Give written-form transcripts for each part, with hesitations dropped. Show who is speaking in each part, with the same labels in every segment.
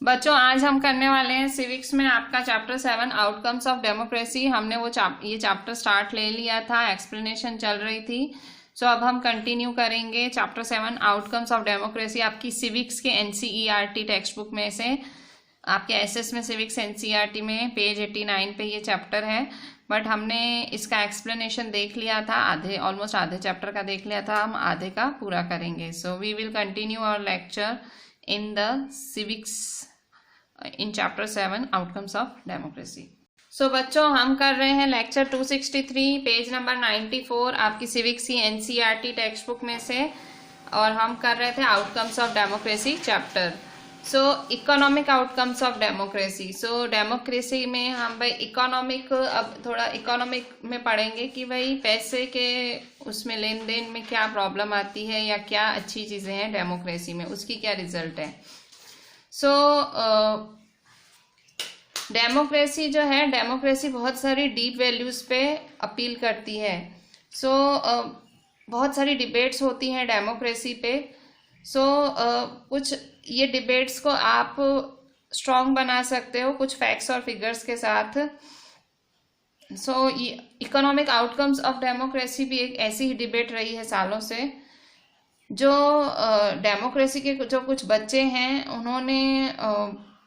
Speaker 1: बच्चों आज हम करने वाले हैं सिविक्स में आपका चैप्टर 7 आउटकम्स ऑफ डेमोक्रेसी। हमने ये चैप्टर स्टार्ट ले लिया था, एक्सप्लेनेशन चल रही थी। सो अब हम कंटिन्यू करेंगे चैप्टर 7 आउटकम्स ऑफ डेमोक्रेसी। आपकी सिविक्स के एनसीईआरटी टेक्स्ट बुक में से, आपके एसएस में सिविक्स एनसीईआरटी में पेज 89 पे ये चैप्टर है। बट हमने इसका एक्सप्लेनेशन देख लिया था, ऑलमोस्ट आधे चैप्टर का देख लिया था, हम आधे का पूरा करेंगे। So we will continue our lecture in the civics in chapter 7 outcomes of democracy। सो बच्चों हम कर रहे हैं लेक्चर 263 पेज नंबर 94 आपकी सिविक्स की एनसीईआरटी टेक्स्ट बुक में से, और हम कर रहे थे outcomes of democracy chapter. So economic outcomes of democracy. So democracy में हम भाई इकोनॉमिक, अब थोड़ा इकोनॉमिक में पढ़ेंगे कि भाई पैसे के उसमें लेन देन में क्या प्रॉब्लम आती है या क्या अच्छी चीज़ें हैं डेमोक्रेसी में, उसकी क्या रिजल्ट है। सो डेमोक्रेसी जो है, डेमोक्रेसी बहुत सारी डीप वैल्यूज़ पे अपील करती है। सो बहुत सारी डिबेट्स होती हैं डेमोक्रेसी पे। सो कुछ ये डिबेट्स को आप स्ट्रॉन्ग बना सकते हो कुछ फैक्ट्स और फिगर्स के साथ। सो इकोनॉमिक आउटकम्स ऑफ डेमोक्रेसी भी एक ऐसी ही डिबेट रही है सालों से। जो डेमोक्रेसी के जो कुछ बच्चे हैं उन्होंने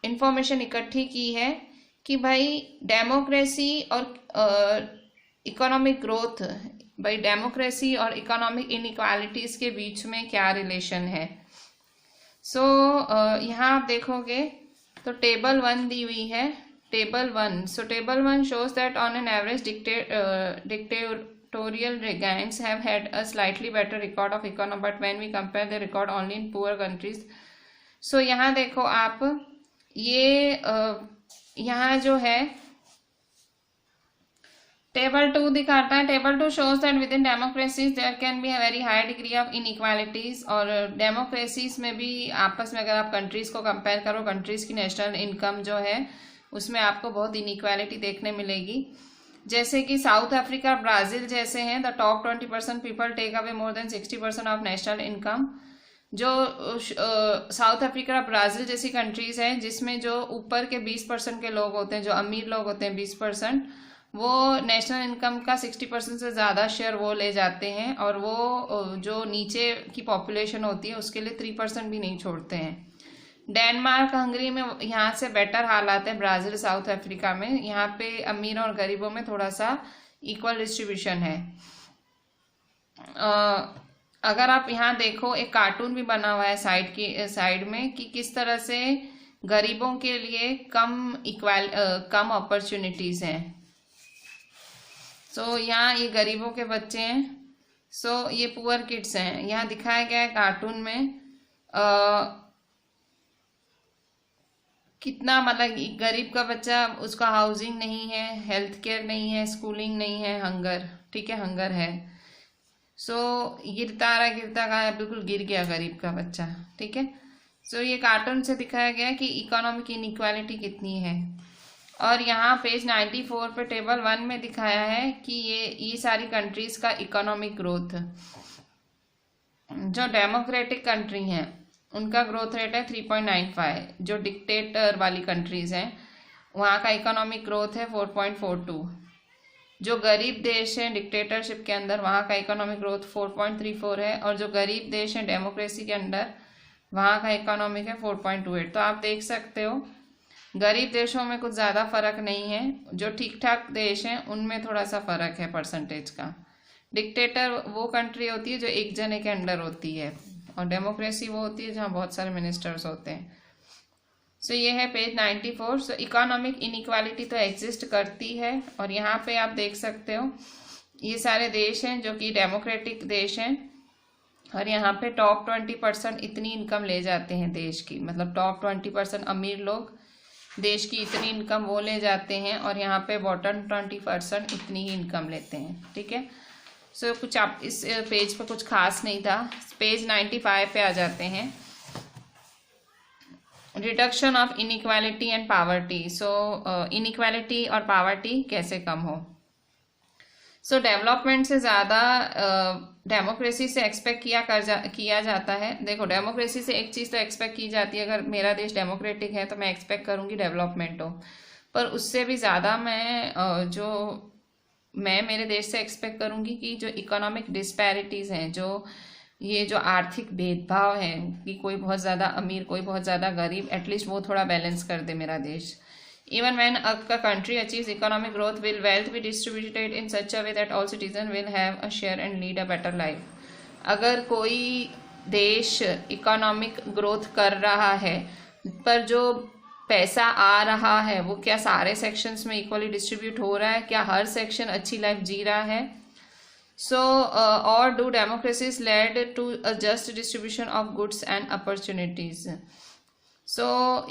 Speaker 1: इंफॉर्मेशन इकट्ठी की है कि भाई डेमोक्रेसी और इकोनॉमिक ग्रोथ, भाई डेमोक्रेसी और इकोनॉमिक इनइक्वालिटीज़ के बीच में क्या रिलेशन है। सो यहाँ आप देखोगे तो टेबल 1 दी हुई है, table 1। So table 1 shows that on an average dictatorial regimes have had a slightly better record of economy, but when we compare the record only in poor countries। so यहाँ देखो आप, ये यहाँ जो है टेबल 2 दिखाता है। Table 2 shows that within democracies there can be a very high degree of inequalities। और डेमोक्रेसीज में भी आपस में अगर आप कंट्रीज को कंपेयर करो, कंट्रीज की नेशनल इनकम जो है उसमें आपको बहुत इनइक्वालिटी देखने मिलेगी। जैसे कि साउथ अफ्रीका, ब्राज़ील जैसे हैं, the top 20% people take away more than 60% of national income. जो साउथ अफ्रीका, ब्राज़ील जैसी कंट्रीज हैं जिसमें जो ऊपर के 20% के लोग होते हैं, जो अमीर लोग होते हैं 20%, वो नेशनल इनकम का 60% से ज़्यादा शेयर वो ले जाते हैं, और वो जो नीचे की पॉपुलेशन होती है उसके लिए 3% भी नहीं छोड़ते हैं। डेनमार्क, हंगरी में यहाँ से बेटर हालात है, ब्राज़ील, साउथ अफ्रीका में। यहाँ पे अमीर और गरीबों में थोड़ा सा इक्वल डिस्ट्रीब्यूशन है। अगर आप यहाँ देखो, एक कार्टून भी बना हुआ है साइड में कि किस तरह से गरीबों के लिए कम अपॉर्चुनिटीज़ हैं। सो यहाँ ये गरीबों के बच्चे हैं। सो ये पुअर किड्स हैं, यहाँ दिखाया गया है कार्टून में। कितना मतलब गरीब का बच्चा, उसका हाउसिंग नहीं है, हेल्थ केयर नहीं है, स्कूलिंग नहीं है, हंगर, ठीक है, हंगर है। सो गिरता रहा, बिल्कुल गिर गया गरीब का बच्चा, ठीक है। सो ये कार्टून से दिखाया गया कि इकोनॉमिक इनइक्वालिटी कितनी है। और यहाँ पेज 94 पे टेबल 1 में दिखाया है कि ये सारी कंट्रीज का इकोनॉमिक ग्रोथ, जो डेमोक्रेटिक कंट्री हैं उनका ग्रोथ रेट है 3.95। जो डिक्टेटर वाली कंट्रीज हैं वहाँ का इकोनॉमिक ग्रोथ है 4.42। जो गरीब देश हैं डिक्टेटरशिप के अंदर, वहाँ का इकोनॉमिक ग्रोथ 4.34 है, और जो गरीब देश हैं डेमोक्रेसी के अंदर, वहाँ का इकोनॉमिक है 4.28। तो आप देख सकते हो गरीब देशों में कुछ ज़्यादा फर्क नहीं है, जो ठीक ठाक देश हैं उनमें थोड़ा सा फर्क है परसेंटेज का। डिक्टेटर वो कंट्री होती है जो एक जने के अंडर होती है, और डेमोक्रेसी वो होती है जहाँ बहुत सारे मिनिस्टर्स होते हैं। सो ये है पेज 94। सो इकोनॉमिक इनइक्वालिटी तो एग्जिस्ट करती है, और यहाँ पे आप देख सकते हो ये सारे देश हैं जो कि डेमोक्रेटिक देश हैं, और यहाँ पे टॉप 20% इतनी इनकम ले जाते हैं देश की, मतलब टॉप 20% अमीर लोग देश की इतनी इनकम वो ले जाते हैं, और यहाँ पे बॉटम 20% इतनी ही इनकम लेते हैं, ठीक है। सो कुछ आप इस पेज पर कुछ खास नहीं था। पेज 95 पे आ जाते हैं, reduction of inequality and poverty. So inequality और पावर्टी कैसे कम हो। सो डेवलपमेंट से ज़्यादा डेमोक्रेसी से एक्सपेक्ट किया जाता है। देखो, डेमोक्रेसी से एक चीज़ तो एक्सपेक्ट की जाती है, अगर मेरा देश डेमोक्रेटिक है तो मैं एक्सपेक्ट करूँगी डेवलपमेंट हो, पर उससे भी ज़्यादा मैं मेरे देश से एक्सपेक्ट करूँगी कि जो इकोनॉमिक डिस्पैरिटीज़ हैं, ये जो आर्थिक भेदभाव है कि कोई बहुत ज़्यादा अमीर कोई बहुत ज़्यादा गरीब, एटलीस्ट वो थोड़ा बैलेंस कर दे मेरा देश। Even when a country achieves economic growth, will wealth be distributed in such a way that all citizens will have a share and lead a better life? अगर कोई देश इकोनॉमिक ग्रोथ कर रहा है पर जो पैसा आ रहा है वो क्या सारे सेक्शंस में इक्वली डिस्ट्रीब्यूट हो रहा है? क्या हर सेक्शन अच्छी लाइफ जी रहा है? और do democracies lead to a just distribution of goods and opportunities?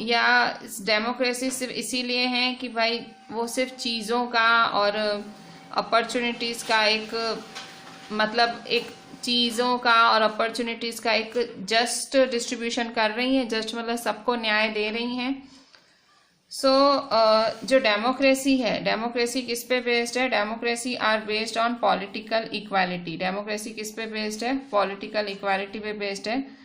Speaker 1: या डेमोक्रेसी सिर्फ इसीलिए है कि भाई वो सिर्फ चीज़ों का और अपॉर्चुनिटीज़ का एक चीज़ों का और अपॉर्चुनिटीज़ का एक जस्ट डिस्ट्रीब्यूशन कर रही हैं, जस्ट मतलब सबको न्याय दे रही हैं। जो डेमोक्रेसी है, डेमोक्रेसी किस पे बेस्ड है? Democracy are based on political equality. Democracy किस पे बेस्ड है? पॉलिटिकल इक्वालिटी पे बेस्ड है।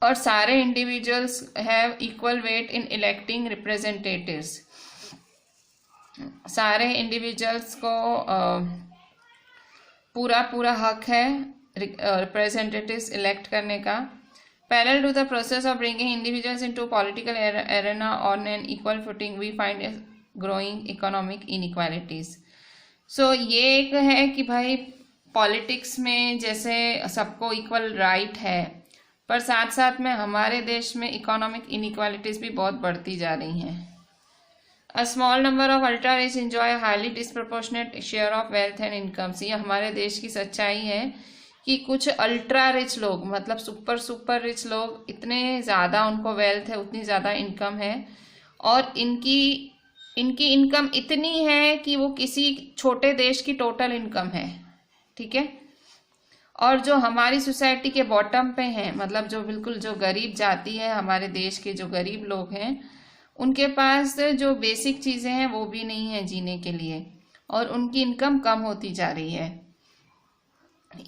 Speaker 1: और सारे individuals have equal weight in electing representatives. सारे इंडिविजुअल्स को पूरा हक है रिप्रेजेंटेटिव्स इलेक्ट करने का। Parallel to the process of bringing individuals into political arena on an equal footing we find growing economic inequalities. ये एक है कि भाई पॉलिटिक्स में जैसे सबको इक्वल राइट है, पर साथ साथ में हमारे देश में इकोनॉमिक इनइक्वालिटीज भी बहुत बढ़ती जा रही हैं। A small number of ultra rich enjoy highly disproportionate share of wealth and incomes. ये हमारे देश की सच्चाई है कि कुछ अल्ट्रा रिच लोग, मतलब सुपर रिच लोग, इतने ज़्यादा उनको वेल्थ है, उतनी ज़्यादा इनकम है, और इनकी इनकम इतनी है कि वो किसी छोटे देश की टोटल इनकम है। ठीक है। और जो हमारी सोसाइटी के बॉटम पे हैं, मतलब जो बिल्कुल जो गरीब जाति है, हमारे देश के जो गरीब लोग हैं, उनके पास जो बेसिक चीज़ें हैं वो भी नहीं है जीने के लिए, और उनकी इनकम कम होती जा रही है।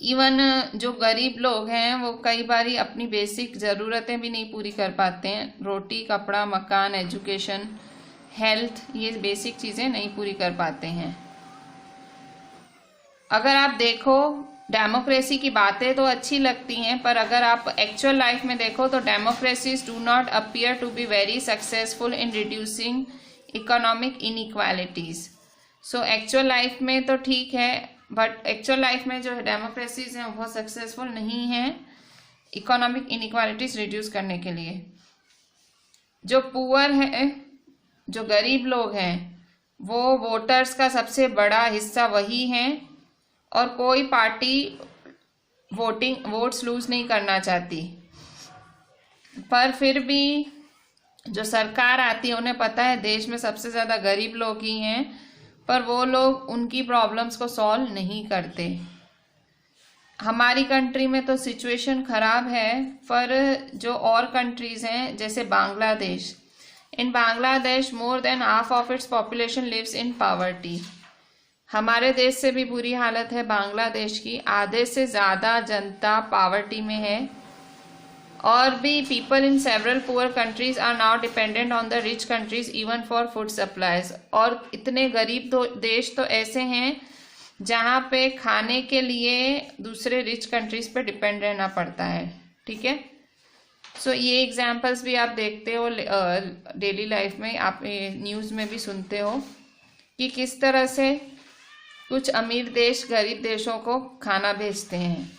Speaker 1: इवन जो गरीब लोग हैं वो कई बारी अपनी बेसिक ज़रूरतें भी नहीं पूरी कर पाते हैं। रोटी, कपड़ा, मकान, एजुकेशन, हेल्थ, ये बेसिक चीज़ें नहीं पूरी कर पाते हैं। अगर आप देखो, डेमोक्रेसी की बातें तो अच्छी लगती हैं, पर अगर आप एक्चुअल लाइफ में देखो तो democracies do not appear to be very successful in reducing economic inequalities. Actual life में तो ठीक है, बट एक्चुअल लाइफ में जो डेमोक्रेसीज हैं वो बहुत सक्सेसफुल नहीं हैं इकोनॉमिक इनइक्वालिटीज रिड्यूस करने के लिए। जो पुअर है, जो गरीब लोग हैं, वो वोटर्स का सबसे बड़ा हिस्सा वही हैं, और कोई पार्टी वोट्स लूज नहीं करना चाहती, पर फिर भी जो सरकार आती है उन्हें पता है देश में सबसे ज़्यादा गरीब लोग ही हैं, पर वो लोग उनकी प्रॉब्लम्स को सॉल्व नहीं करते। हमारी कंट्री में तो सिचुएशन ख़राब है, पर जो और कंट्रीज़ हैं जैसे Bangladesh, in Bangladesh more than half of its population lives in poverty. हमारे देश से भी बुरी हालत है बांग्लादेश की, आधे से ज़्यादा जनता पॉवर्टी में है। और भी people in several poor countries are now dependent on the rich countries even for food supplies. और इतने गरीब देश तो ऐसे हैं जहाँ पे खाने के लिए दूसरे रिच कंट्रीज पे डिपेंड रहना पड़ता है। ठीक है। ये एग्जाम्पल्स भी आप देखते हो डेली लाइफ में, आप न्यूज़ में भी सुनते हो कि किस तरह से कुछ अमीर देश गरीब देशों को खाना भेजते हैं।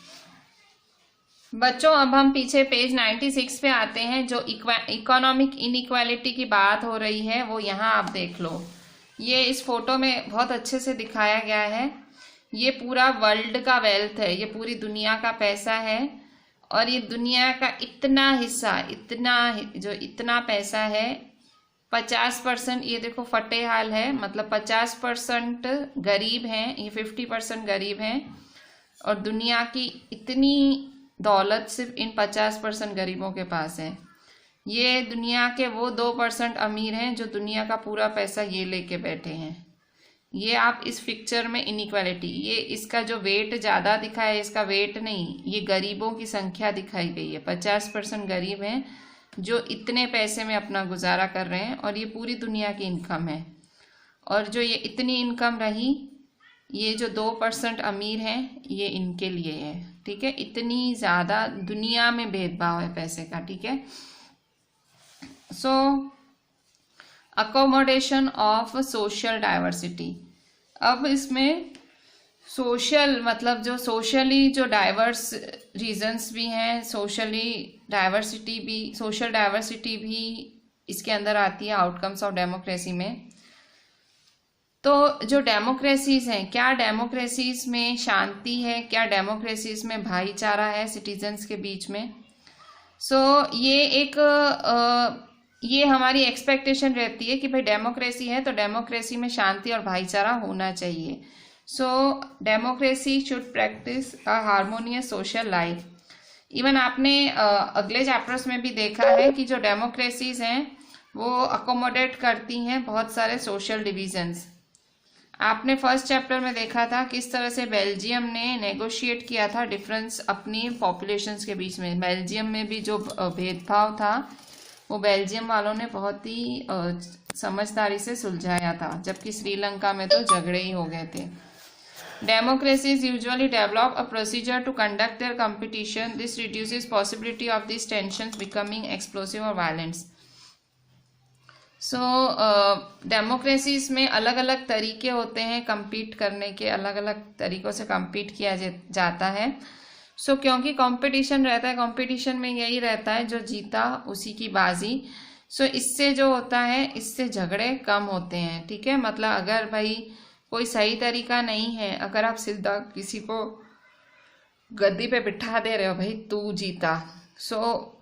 Speaker 1: बच्चों, अब हम पीछे पेज 96 पे आते हैं। जो इकोनॉमिक इनइक्वालिटी की बात हो रही है वो यहाँ आप देख लो। ये इस फोटो में बहुत अच्छे से दिखाया गया है। ये पूरा वर्ल्ड का वेल्थ है, ये पूरी दुनिया का पैसा है, और ये दुनिया का इतना हिस्सा, इतना पैसा है, 50%, ये देखो फटे हाल है, मतलब 50% गरीब हैं, ये 50% गरीब हैं, और दुनिया की इतनी दौलत सिर्फ इन 50% गरीबों के पास है। ये दुनिया के वो 2% अमीर हैं जो दुनिया का पूरा पैसा ये लेके बैठे हैं। ये आप इस पिक्चर में इनइक्वालिटी, ये इसका जो वेट ज़्यादा दिखा है, इसका वेट नहीं, ये गरीबों की संख्या दिखाई गई है। 50% गरीब हैं जो इतने पैसे में अपना गुजारा कर रहे हैं, और ये पूरी दुनिया की इनकम है। और जो ये इतनी इनकम रही, ये जो 2% अमीर हैं, ये इनके लिए है। ठीक है, इतनी ज़्यादा दुनिया में भेदभाव है पैसे का। ठीक है, सो अकोमोडेशन ऑफ सोशल डाइवर्सिटी। अब इसमें सोशल मतलब जो सोशली जो डाइवर्स रीजन्स भी हैं, सोशल डाइवर्सिटी भी इसके अंदर आती है आउटकम्स ऑफ डेमोक्रेसी में। तो जो डेमोक्रेसीज हैं, क्या डेमोक्रेसीज में शांति है, क्या डेमोक्रेसीज में भाईचारा है सिटीजन्स के बीच में? ये हमारी एक्सपेक्टेशन रहती है कि भाई डेमोक्रेसी है तो डेमोक्रेसी में शांति और भाईचारा होना चाहिए। Democracy should practice a harmonious social life. Even आपने अगले चैप्टर्स में भी देखा है कि जो डेमोक्रेसीज हैं वो अकोमोडेट करती हैं बहुत सारे सोशल डिविजन्स। आपने फर्स्ट चैप्टर में देखा था किस तरह से बेल्जियम ने नेगोशिएट किया था डिफरेंस अपनी पॉपुलेशंस के बीच में। बेल्जियम में भी जो भेदभाव था वो बेल्जियम वालों ने बहुत ही समझदारी से सुलझाया था, जबकि श्रीलंका में तो झगड़े ही हो गए थे। Democracies usually develop a procedure to conduct their competition. This reduces possibility of these tensions becoming explosive or violent. Democracies में अलग अलग तरीके होते हैं compete करने के, अलग अलग तरीक़ों से compete किया जाता है। क्योंकि कंपटीशन रहता है, कंपटीशन में यही रहता है जो जीता उसी की बाजी। इससे जो होता है, इससे झगड़े कम होते हैं। ठीक है, मतलब अगर भाई कोई सही तरीका नहीं है, अगर आप सीधा किसी को गद्दी पे बिठा दे रहे हो, भाई तू जीता,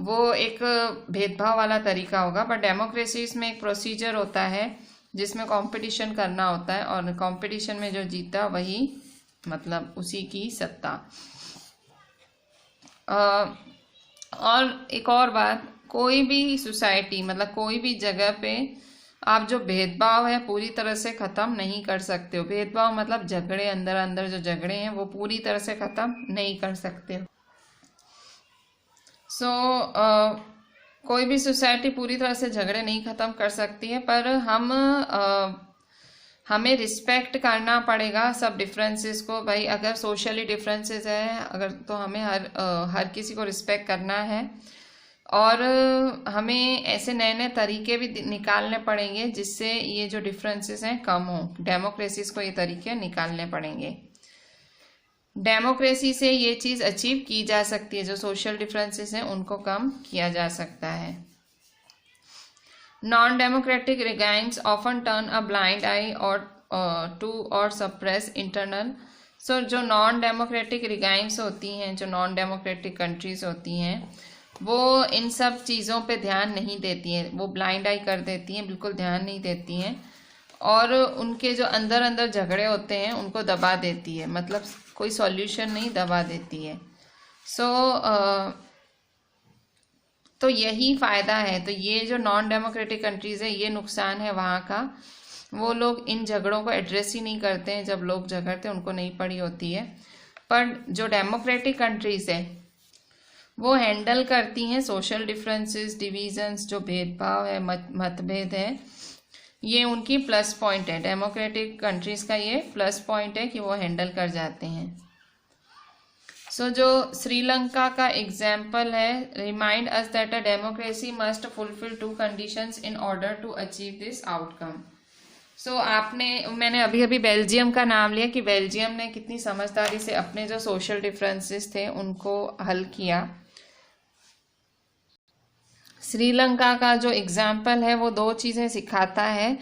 Speaker 1: वो एक भेदभाव वाला तरीका होगा। बट डेमोक्रेसीज में एक प्रोसीजर होता है जिसमें कंपटीशन करना होता है, और कंपटीशन में जो जीता वही मतलब उसी की सत्ता। और एक और बात, कोई भी सोसाइटी मतलब कोई भी जगह पे आप जो भेदभाव है पूरी तरह से ख़त्म नहीं कर सकते हो। भेदभाव मतलब झगड़े, अंदर अंदर जो झगड़े हैं वो पूरी तरह से ख़त्म नहीं कर सकते हो। कोई भी सोसाइटी पूरी तरह से झगड़े नहीं ख़त्म कर सकती है, पर हमें रिस्पेक्ट करना पड़ेगा सब डिफरेंसेस को। भाई अगर सोशली डिफरेंसेस है अगर, तो हमें हर किसी को रिस्पेक्ट करना है, और हमें ऐसे नए नए तरीके भी निकालने पड़ेंगे जिससे ये जो डिफरेंसेस हैं कम हो। डेमोक्रेसीज को ये तरीके निकालने पड़ेंगे। डेमोक्रेसी से ये चीज़ अचीव की जा सकती है, जो सोशल डिफरेंसेस हैं उनको कम किया जा सकता है। Non-democratic regimes often turn a blind eye or suppress internal. जो नॉन डेमोक्रेटिक रिगाइम्स होती हैं, जो नॉन डेमोक्रेटिक कंट्रीज होती हैं, वो इन सब चीज़ों पे ध्यान नहीं देती हैं, वो ब्लाइंड आई कर देती हैं, बिल्कुल ध्यान नहीं देती हैं, और उनके जो अंदर अंदर झगड़े होते हैं उनको दबा देती है, मतलब कोई सॉल्यूशन नहीं, दबा देती है। तो यही फ़ायदा है। तो ये जो नॉन डेमोक्रेटिक कंट्रीज़ है, ये नुकसान है वहाँ का। वो लोग इन झगड़ों को एड्रेस ही नहीं करते हैं, जब लोग झगड़ते हैं उनको नहीं पड़ी होती है। पर जो डेमोक्रेटिक कंट्रीज़ है वो हैंडल करती हैं सोशल डिफरेंसेस, डिवीजन्स, जो भेदभाव है, मतभेद है, ये उनकी प्लस पॉइंट है। डेमोक्रेटिक कंट्रीज़ का ये प्लस पॉइंट है कि वो हैंडल कर जाते हैं। जो श्रीलंका का एग्जाम्पल है, remind us that a democracy must fulfil 2 conditions in order to achieve this outcome. मैंने अभी बेल्जियम का नाम लिया कि बेल्जियम ने कितनी समझदारी से अपने जो सोशल डिफरेंसेस थे उनको हल किया। श्रीलंका का जो एग्जाम्पल है वो 2 चीज़ें सिखाता है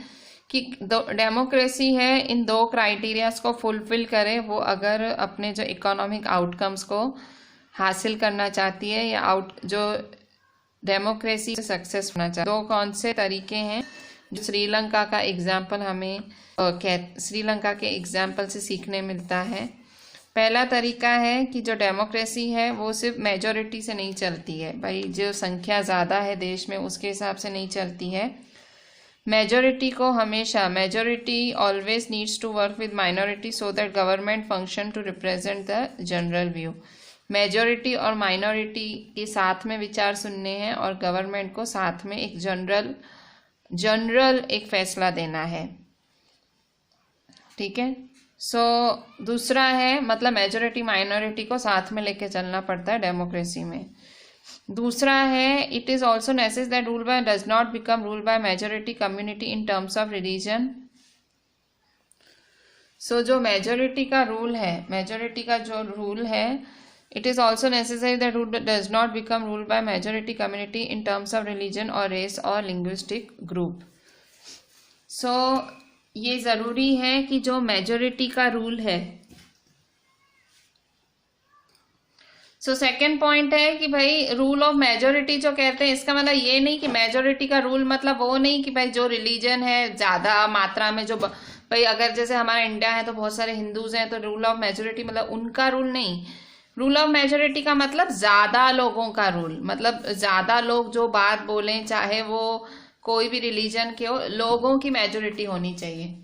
Speaker 1: कि डेमोक्रेसी है इन 2 क्राइटेरियाज को फुलफिल करे, वो अगर अपने जो इकोनॉमिक आउटकम्स को हासिल करना चाहती है, या जो डेमोक्रेसी सक्सेस होना चाहिए। 2 कौन से तरीके हैं जो श्रीलंका का एग्जाम्पल हमें श्रीलंका के एग्जाम्पल से सीखने मिलता है। पहला तरीका है कि जो डेमोक्रेसी है वो सिर्फ मेजॉरिटी से नहीं चलती है, भाई जो संख्या ज़्यादा है देश में उसके हिसाब से नहीं चलती है। मेजोरिटी को हमेशा, majority always needs to work with minority so that government function to represent the general view. Majority और माइनॉरिटी के साथ में विचार सुनने हैं और गवर्नमेंट को साथ में एक जनरल एक फैसला देना है, ठीक है। सो दूसरा है, मतलब मेजोरिटी माइनॉरिटी को साथ में लेके चलना पड़ता है डेमोक्रेसी में। दूसरा है, it is also necessary that rule by does not become rule by majority community in terms of religion. So जो मेजोरिटी का रूल है, मेजोरिटी का जो रूल है, it is also necessary that rule does not become ruled by majority community in terms of religion or race or linguistic group. So ये ज़रूरी है कि जो मेजोरिटी का रूल है, सो सेकेंड पॉइंट है कि भाई रूल ऑफ मेजोरिटी जो कहते हैं, इसका मतलब ये नहीं कि मेजोरिटी का रूल मतलब वो नहीं कि भाई जो रिलीजन है ज़्यादा मात्रा में, जो भाई अगर जैसे हमारा इंडिया है तो बहुत सारे हिंदूज हैं तो रूल ऑफ मेजोरिटी मतलब उनका रूल नहीं। रूल ऑफ मेजोरिटी का मतलब ज्यादा लोगों का रूल, मतलब ज्यादा लोग जो बात बोलें, चाहे वो कोई भी रिलीजन के हो, लोगों की मेजोरिटी होनी चाहिए,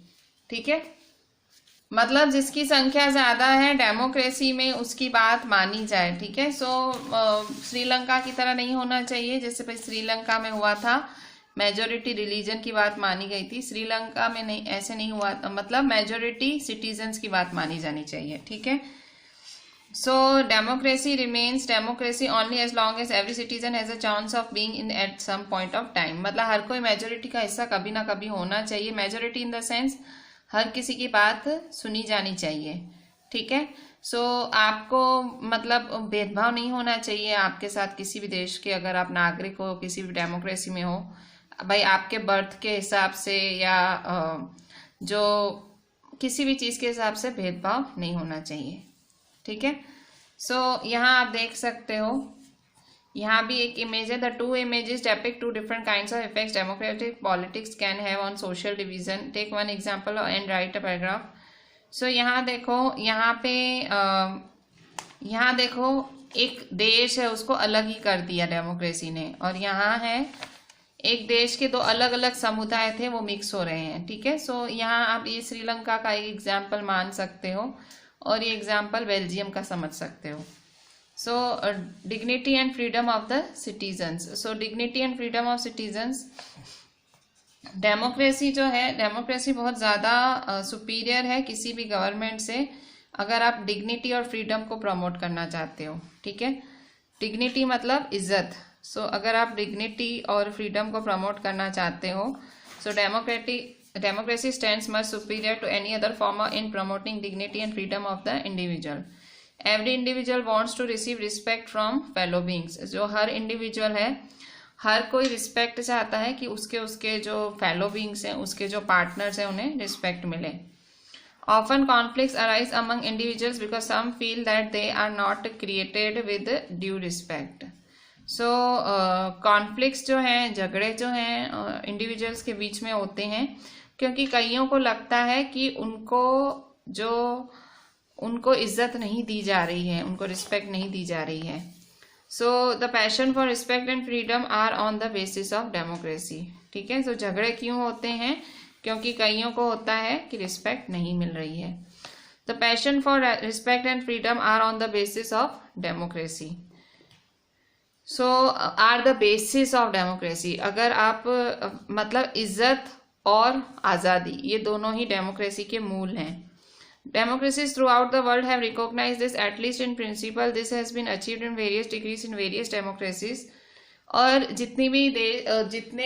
Speaker 1: ठीक है। मतलब जिसकी संख्या ज्यादा है डेमोक्रेसी में उसकी बात मानी जाए, ठीक है। सो श्रीलंका की तरह नहीं होना चाहिए, जैसे भाई श्रीलंका में हुआ था, मेजोरिटी रिलीजन की बात मानी गई थी। श्रीलंका में नहीं, ऐसे नहीं हुआ, मतलब मेजोरिटी सिटीजन्स की बात मानी जानी चाहिए, ठीक है। So democracy remains democracy only as long as every citizen has a chance of being in at some point of time। मतलब हर कोई मेजोरिटी का हिस्सा कभी ना कभी होना चाहिए। मेजोरिटी इन द सेंस हर किसी की बात सुनी जानी चाहिए, ठीक है। सो आपको मतलब भेदभाव नहीं होना चाहिए आपके साथ किसी भी देश के, अगर आप नागरिक हो, किसी भी डेमोक्रेसी में हो, भाई आपके बर्थ के हिसाब से या जो किसी भी चीज़ के हिसाब से भेदभाव नहीं होना चाहिए, ठीक है। सो यहाँ आप देख सकते हो, यहाँ भी एक इमेज है, the two images depict two different kinds of effects democratic politics can have on social division. Take one example and write a paragraph. So यहाँ देखो, यहाँ पे यहाँ देखो एक देश है, उसको अलग ही कर दिया डेमोक्रेसी ने, और यहाँ है एक देश के दो अलग अलग समुदाय थे, वो मिक्स हो रहे हैं, ठीक है। सो यहाँ आप ये श्रीलंका का एक एग्जाम्पल मान सकते हो और ये एग्जाम्पल बेल्जियम का समझ सकते हो। So dignity and freedom of the citizens. So dignity and freedom of citizens, democracy जो है, डेमोक्रेसी बहुत ज़्यादा सुपीरियर है किसी भी गवर्नमेंट से, अगर आप डिग्निटी और फ्रीडम को प्रमोट करना चाहते हो, ठीक है। डिग्निटी मतलब इज्जत। सो अगर आप डिग्निटी और फ्रीडम को प्रमोट करना चाहते हो, सो democracy stands much superior to any other form in promoting dignity and freedom of the individual. Every individual wants to receive respect from fellow beings. जो हर इंडिविजुअल है, हर कोई रिस्पेक्ट चाहता है कि उसके जो फेलो बींग्स हैं, उसके जो पार्टनर्स हैं, उन्हें रिस्पेक्ट मिले। Often conflicts arise among individuals because some feel that they are not created with due respect. So conflicts जो हैं, झगड़े जो हैं इंडिविजुअल्स के बीच में होते हैं क्योंकि कईयों को लगता है कि उनको इज्जत नहीं दी जा रही है, उनको रिस्पेक्ट नहीं दी जा रही है। So the passion for respect and freedom are on the basis of democracy, ठीक है। सो झगड़े क्यों होते हैं? क्योंकि कईयों को होता है कि रिस्पेक्ट नहीं मिल रही है। The passion for respect and freedom are on the basis of democracy. So are the basis of democracy. अगर आप मतलब इज्जत और आज़ादी, ये दोनों ही डेमोक्रेसी के मूल हैं। Democracies throughout the world have recognized this, at least in principle. This has been achieved in various degrees in various democracies. और जितने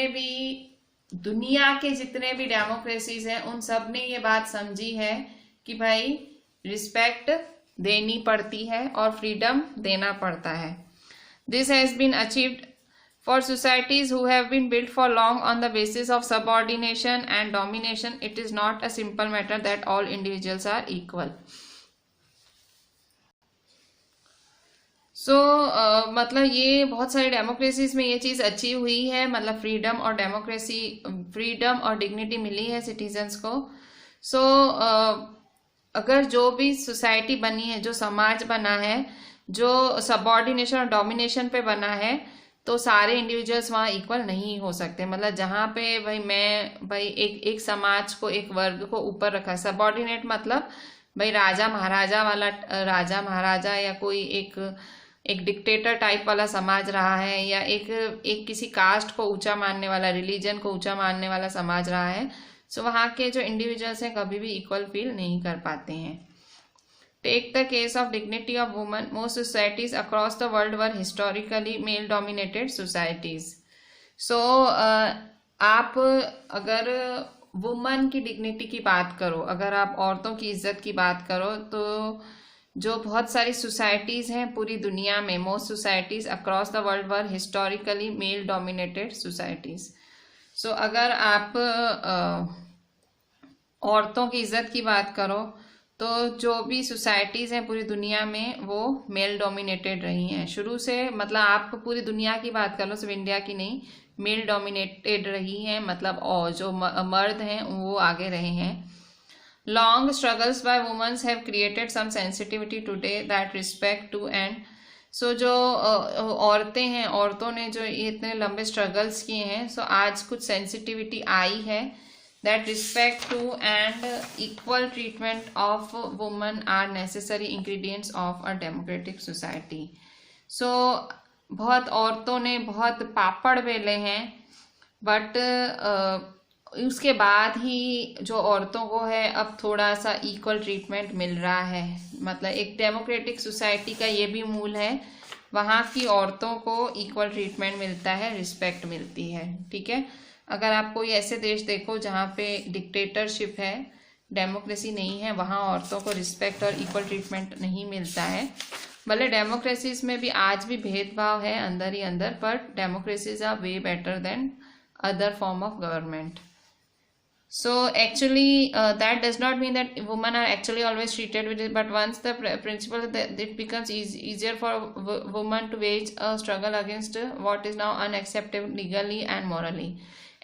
Speaker 1: भी दुनिया के जितने भी डेमोक्रेसीज हैं, उन सब ने ये बात समझी है कि भाई रिस्पेक्ट देनी पड़ती है और फ्रीडम देना पड़ता है। This has been achieved for societies who have been built for long on the basis of subordination and domination. It is not a simple matter that all individuals are equal. मतलब ये बहुत सारी democracies में ये चीज़ achieve हुई है, मतलब freedom और डिग्निटी मिली है सिटीजन्स को। अगर जो भी सोसाइटी बनी है, जो समाज बना है, जो सबऑर्डिनेशन और डोमिनेशन पे बना है, तो सारे इंडिविजुअल्स वहाँ इक्वल नहीं हो सकते। मतलब जहाँ पे भाई एक समाज को, एक वर्ग को ऊपर रखा है, सबऑर्डिनेट मतलब भाई राजा महाराजा या कोई एक डिक्टेटर टाइप वाला समाज रहा है, या एक किसी कास्ट को ऊंचा मानने वाला, रिलीजन को ऊंचा मानने वाला समाज रहा है, सो वहाँ के जो इंडिविजुअल्स हैं कभी भी इक्वल फील नहीं कर पाते हैं। Take the case of dignity of woman, most societies across the world were historically male dominated societies. So आप अगर वुमन की डिग्निटी की बात करो, अगर आप औरतों की इज्जत की बात करो, तो जो बहुत सारी सोसाइटीज़ हैं पूरी दुनिया में, most societies across the world were historically male dominated societies. So अगर आप औरतों की इज्जत की बात करो तो जो भी सोसाइटीज़ हैं पूरी दुनिया में वो मेल डोमिनेटेड रही हैं शुरू से। मतलब आप पूरी दुनिया की बात कर लो, सिर्फ इंडिया की नहीं, मेल डोमिनेटेड रही हैं, मतलब और जो मर्द हैं वो आगे रहे हैं। Long struggles by womens have created some sensitivity today that respect to end. So जो औरतें हैं, औरतों ने जो इतने लंबे स्ट्रगल्स किए हैं, सो आज कुछ सेंसिटिविटी आई है। that respect to and equal treatment of women are necessary ingredients of a democratic society. So बहुत औरतों ने बहुत पापड़ बेले हैं, बट उसके बाद ही जो औरतों को है अब थोड़ा सा इक्वल ट्रीटमेंट मिल रहा है। मतलब एक डेमोक्रेटिक सोसाइटी का ये भी मूल है, वहाँ की औरतों को इक्वल ट्रीटमेंट मिलता है, रिस्पेक्ट मिलती है। ठीक है, अगर आप कोई ऐसे देश देखो जहाँ पे डिक्टेटरशिप है, डेमोक्रेसी नहीं है, वहाँ औरतों को रिस्पेक्ट और इक्वल ट्रीटमेंट नहीं मिलता है। भले डेमोक्रेसीज में भी आज भी भेदभाव है अंदर ही अंदर, but democracies are way better than other form of government. So actually that does not mean that women are actually always treated with it, but once the principle that it becomes easier for women to wage a struggle against what is now unacceptable legally and morally.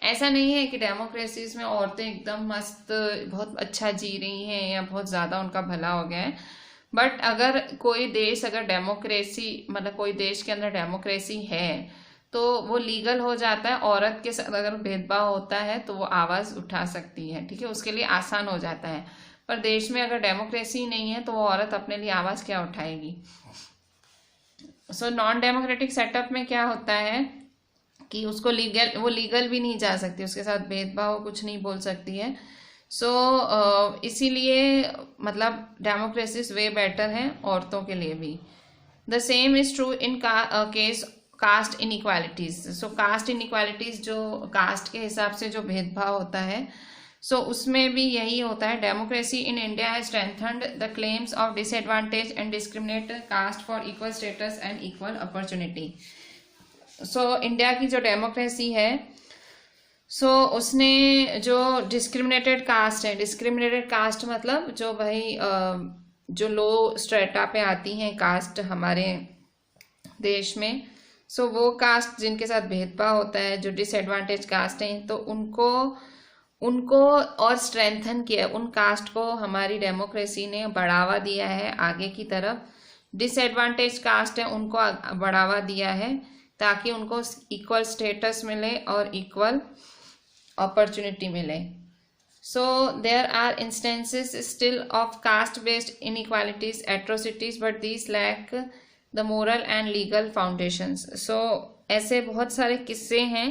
Speaker 1: ऐसा नहीं है कि democracies में औरतें एकदम मस्त बहुत अच्छा जी रही हैं या बहुत ज़्यादा उनका भला हो गया है, बट अगर कोई देश, अगर डेमोक्रेसी मतलब कोई देश के अंदर डेमोक्रेसी है तो वो लीगल हो जाता है। औरत के साथ अगर भेदभाव होता है तो वो आवाज़ उठा सकती है, ठीक है, उसके लिए आसान हो जाता है। पर देश में अगर डेमोक्रेसी नहीं है तो वो औरत अपने लिए आवाज़ क्या उठाएगी। सो नॉन डेमोक्रेटिक सेटअप में क्या होता है कि उसको वो लीगल भी नहीं जा सकती, उसके साथ भेदभाव कुछ नहीं बोल सकती है। सो इसीलिए मतलब डेमोक्रेसी वे बेटर है औरतों के लिए भी। The same is true in case caste inequalities. So caste inequalities, जो कास्ट के हिसाब से जो भेदभाव होता है, सो उसमें भी यही होता है। Democracy in India has strengthened the claims of disadvantage and discriminate caste for equal status and equal opportunity. So India की जो डेमोक्रेसी है, सो उसने जो डिस्क्रिमिनेटेड कास्ट है, डिस्क्रिमिनेटेड कास्ट मतलब जो भाई जो लो स्ट्रेटा पे आती हैं कास्ट हमारे देश में, सो वो कास्ट जिनके साथ भेदभाव होता है, जो डिसएडवांटेज कास्ट हैं, तो उनको और स्ट्रेंथन किया, उन कास्ट को हमारी डेमोक्रेसी ने बढ़ावा दिया है आगे की तरफ। डिसएडवांटेज कास्ट है उनको बढ़ावा दिया है ताकि उनको इक्वल स्टेटस मिले और इक्वल अपॉर्चुनिटी मिले। So there are instances still of caste based inequalities, atrocities, but these lack the moral and legal foundations. So ऐसे बहुत सारे किस्से हैं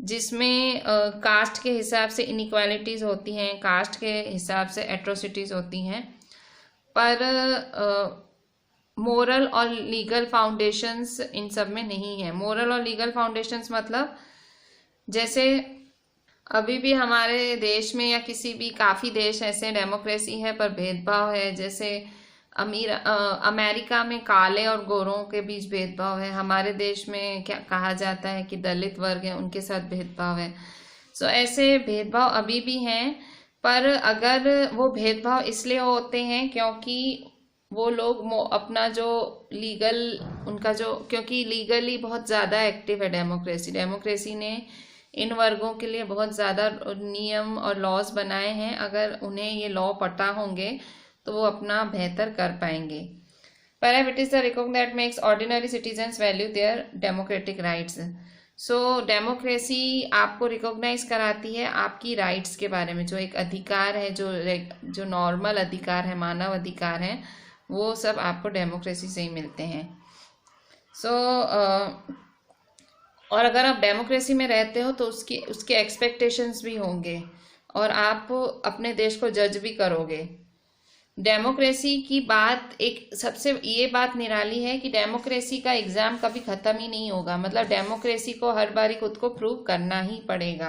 Speaker 1: जिसमें कास्ट के हिसाब से इनइक्वालिटीज़ होती हैं, कास्ट के हिसाब से एट्रोसिटीज़ होती हैं, पर मोरल और लीगल फाउंडेशंस इन सब में नहीं है। मोरल और लीगल फाउंडेशंस मतलब जैसे अभी भी हमारे देश में या किसी भी काफ़ी देश ऐसे डेमोक्रेसी है पर भेदभाव है। जैसे अमेरिका में काले और गोरों के बीच भेदभाव है, हमारे देश में क्या कहा जाता है कि दलित वर्ग है उनके साथ भेदभाव है। सो ऐसे भेदभाव अभी भी हैं, पर अगर वो भेदभाव इसलिए होते हैं क्योंकि वो लोग अपना जो लीगल उनका जो, क्योंकि लीगली बहुत ज़्यादा एक्टिव है डेमोक्रेसी ने इन वर्गों के लिए बहुत ज़्यादा नियम और लॉज बनाए हैं। अगर उन्हें ये लॉ पता होंगे तो वो अपना बेहतर कर पाएंगे। Perhaps it is the recognition that makes ordinary citizens value their democratic rights. So democracy आपको रिकॉग्नाइज कराती है आपकी राइट्स के बारे में, जो एक अधिकार है, जो नॉर्मल अधिकार है, मानव अधिकार है, वो सब आपको डेमोक्रेसी से ही मिलते हैं. सो और अगर आप डेमोक्रेसी में रहते हो तो उसके एक्सपेक्टेशंस भी होंगे और आप अपने देश को जज भी करोगे. डेमोक्रेसी की बात एक सबसे ये बात निराली है कि डेमोक्रेसी का एग्जाम कभी ख़त्म ही नहीं होगा. मतलब डेमोक्रेसी को हर बारी खुद को प्रूव करना ही पड़ेगा.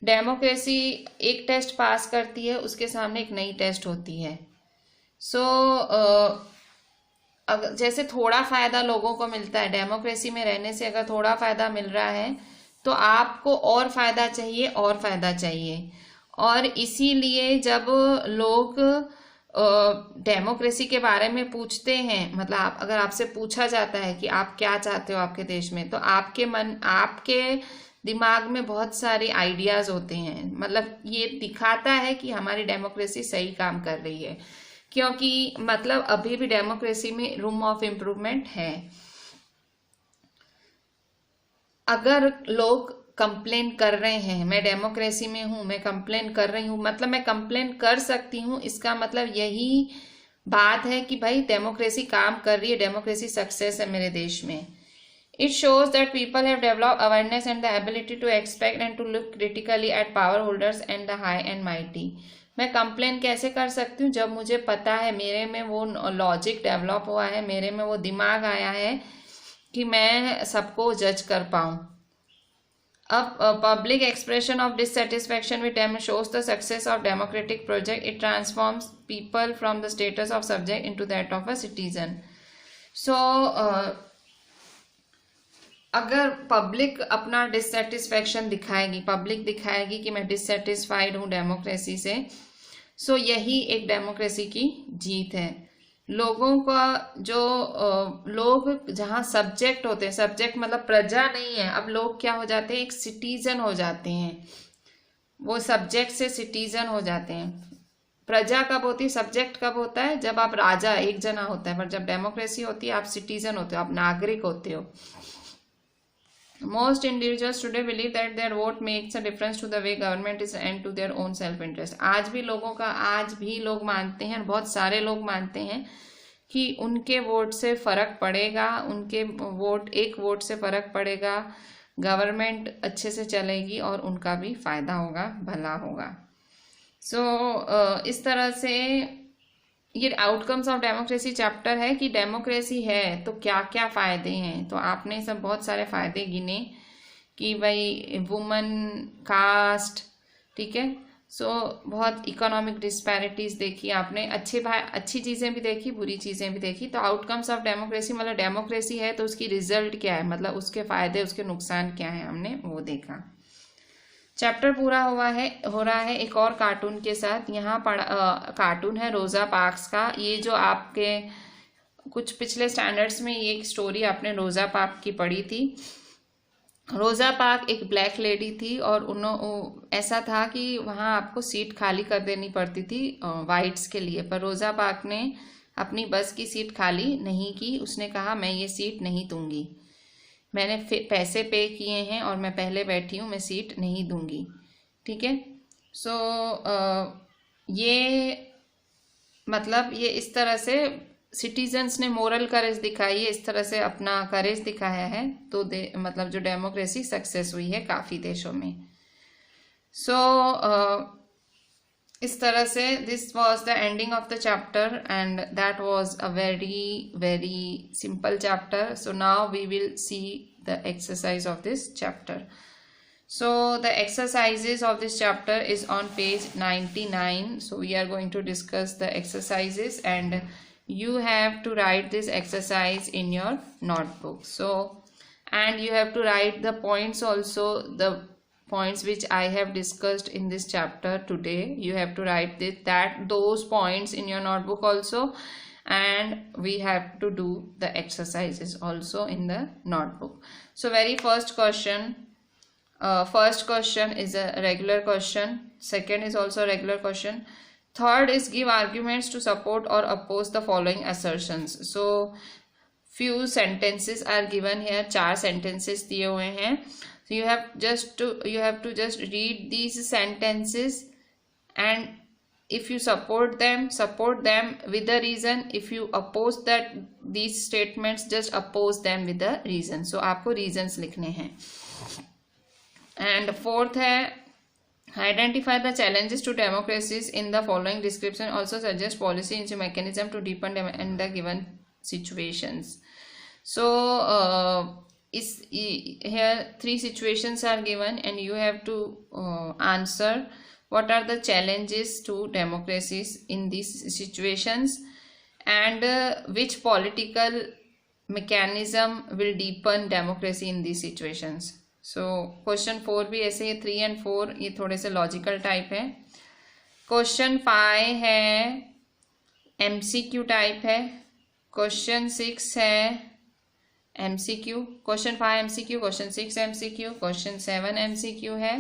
Speaker 1: डेमोक्रेसी एक टेस्ट पास करती है, उसके सामने एक नई टेस्ट होती है. सो जैसे थोड़ा फ़ायदा लोगों को मिलता है डेमोक्रेसी में रहने से, अगर थोड़ा फ़ायदा मिल रहा है तो आपको और फ़ायदा चाहिए, और फ़ायदा चाहिए. और इसीलिए जब लोग डेमोक्रेसी के बारे में पूछते हैं, मतलब अगर आपसे पूछा जाता है कि आप क्या चाहते हो आपके देश में, तो आपके दिमाग में बहुत सारे आइडियाज़ होते हैं. मतलब ये दिखाता है कि हमारी डेमोक्रेसी सही काम कर रही है, क्योंकि मतलब अभी भी डेमोक्रेसी में रूम ऑफ इम्प्रूवमेंट है. अगर लोग कंप्लेन कर रहे हैं, मैं डेमोक्रेसी में हूँ, मैं कंप्लेन कर रही हूँ, मतलब मैं कंप्लेन कर सकती हूँ, इसका मतलब यही बात है कि भाई डेमोक्रेसी काम कर रही है, डेमोक्रेसी सक्सेस है मेरे देश में. It shows that people have developed awareness and the ability to expect and to look critically at power holders and the high and mighty. मैं कंप्लेन कैसे कर सकती हूँ? जब मुझे पता है, मेरे में वो लॉजिक डेवलप हुआ है, मेरे में वो दिमाग आया है कि मैं सबको जज कर पाऊँ. अब public expression of dissatisfaction with them shows the success of democratic project. It transforms people from the status of subject into that of a citizen. So अगर पब्लिक अपना डिससेटिस्फैक्शन दिखाएगी, पब्लिक दिखाएगी कि मैं डिससेटिस्फाइड हूँ डेमोक्रेसी से, सो यही एक डेमोक्रेसी की जीत है. लोगों का जो लोग जहाँ सब्जेक्ट होते हैं, सब्जेक्ट मतलब प्रजा नहीं है, अब लोग क्या हो जाते हैं, एक सिटीजन हो जाते हैं. वो सब्जेक्ट से सिटीजन हो जाते हैं. प्रजा कब होती है, सब्जेक्ट कब होता है, जब आप राजा एक जना होता है, पर जब डेमोक्रेसी होती है आप सिटीजन होते हो, आप नागरिक होते हो. Most individuals today believe that their vote makes a difference to the way government is and to their own self interest. आज भी लोग मानते हैं, बहुत सारे लोग मानते हैं कि उनके वोट से फ़र्क पड़ेगा, एक वोट से फ़र्क पड़ेगा, गवर्नमेंट अच्छे से चलेगी और उनका भी फ़ायदा होगा, भला होगा. इस तरह से ये आउटकम्स ऑफ डेमोक्रेसी चैप्टर है कि डेमोक्रेसी है तो क्या क्या फ़ायदे हैं. तो आपने सब बहुत सारे फ़ायदे गिने कि भाई वुमन, कास्ट, ठीक है. बहुत इकोनॉमिक डिस्पैरिटीज़ देखी आपने, अच्छी चीज़ें भी देखी, बुरी चीज़ें भी देखी. तो आउटकम्स ऑफ डेमोक्रेसी मतलब डेमोक्रेसी है तो उसकी रिजल्ट क्या है, मतलब उसके फ़ायदे, उसके नुकसान क्या है, हमने वो देखा. चैप्टर पूरा हो रहा है एक और कार्टून के साथ. यहाँ कार्टून है रोज़ा पार्क्स का. ये जो आपके कुछ पिछले स्टैंडर्ड्स में ये एक स्टोरी आपने रोज़ा पार्क की पढ़ी थी. रोज़ा पार्क एक ब्लैक लेडी थी और ऐसा था कि वहाँ आपको सीट खाली कर देनी पड़ती थी वाइट्स के लिए, पर रोज़ा पार्क ने अपनी बस की सीट खाली नहीं की. उसने कहा मैं ये सीट नहीं दूंगी, मैंने पैसे पे किए हैं और मैं पहले बैठी हूँ, मैं सीट नहीं दूंगी. ठीक है. ये मतलब ये इस तरह से सिटीजन्स ने मोरल करेज दिखाई है, इस तरह से अपना करेज दिखाया है. तो मतलब जो डेमोक्रेसी सक्सेस हुई है काफ़ी देशों में. इस तरह से this was the ending of the chapter and that was a very very simple chapter. So now we will see the exercise of this chapter. So the exercises of this chapter is on page 99. So we are going to discuss the exercises and you have to write this exercise in your notebook. And you have to write the points also, the points which I have discussed in this chapter today. You have to write those points in your notebook also, and we have to do the exercises also in the notebook. So very first question is a regular question, second is also a regular question, Third is give arguments to support or oppose the following assertions. So few sentences are given here, 4 sentences दिए हुए हैं. So you have to just read these sentences, and if you support them with the reason. If you oppose these statements, just oppose them with the reason. So आपको reasons लिखने हैं. And fourth है identify the challenges to democracies in the following description. Also suggest policy into mechanism to deepen them in the given situations. So here 3 situations are given, and you have to answer what are the challenges to democracies in these situations, and which political mechanism will deepen democracy in these situations. So question 4 भी ऐसे ही, 3 and 4 ये थोड़े से logical type है. Question 5 है MCQ type है. Question 6 है MCQ. Question 5 MCQ, question 6 MCQ, question 7 MCQ है,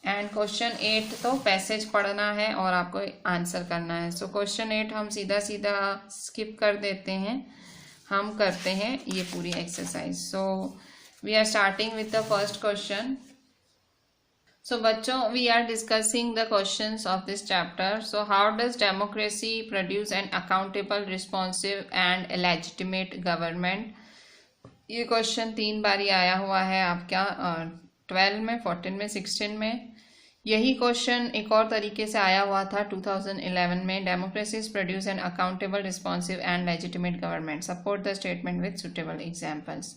Speaker 1: एंड क्वेश्चन 8 तो पैसेज पढ़ना है और आपको आंसर करना है. सो क्वेश्चन 8 हम सीधा स्किप कर देते हैं, हम करते हैं ये पूरी exercise. So we are starting with the first question. So बच्चों, we are discussing the questions of this chapter. So how does democracy produce an accountable, responsive and legitimate government? ये क्वेश्चन 3 बारी आया हुआ है आपका 12 में, 14 में, 16 में. यही क्वेश्चन एक और तरीके से आया हुआ था 2011 में. Democracies produce an accountable, responsive and legitimate government. Support the statement with suitable examples.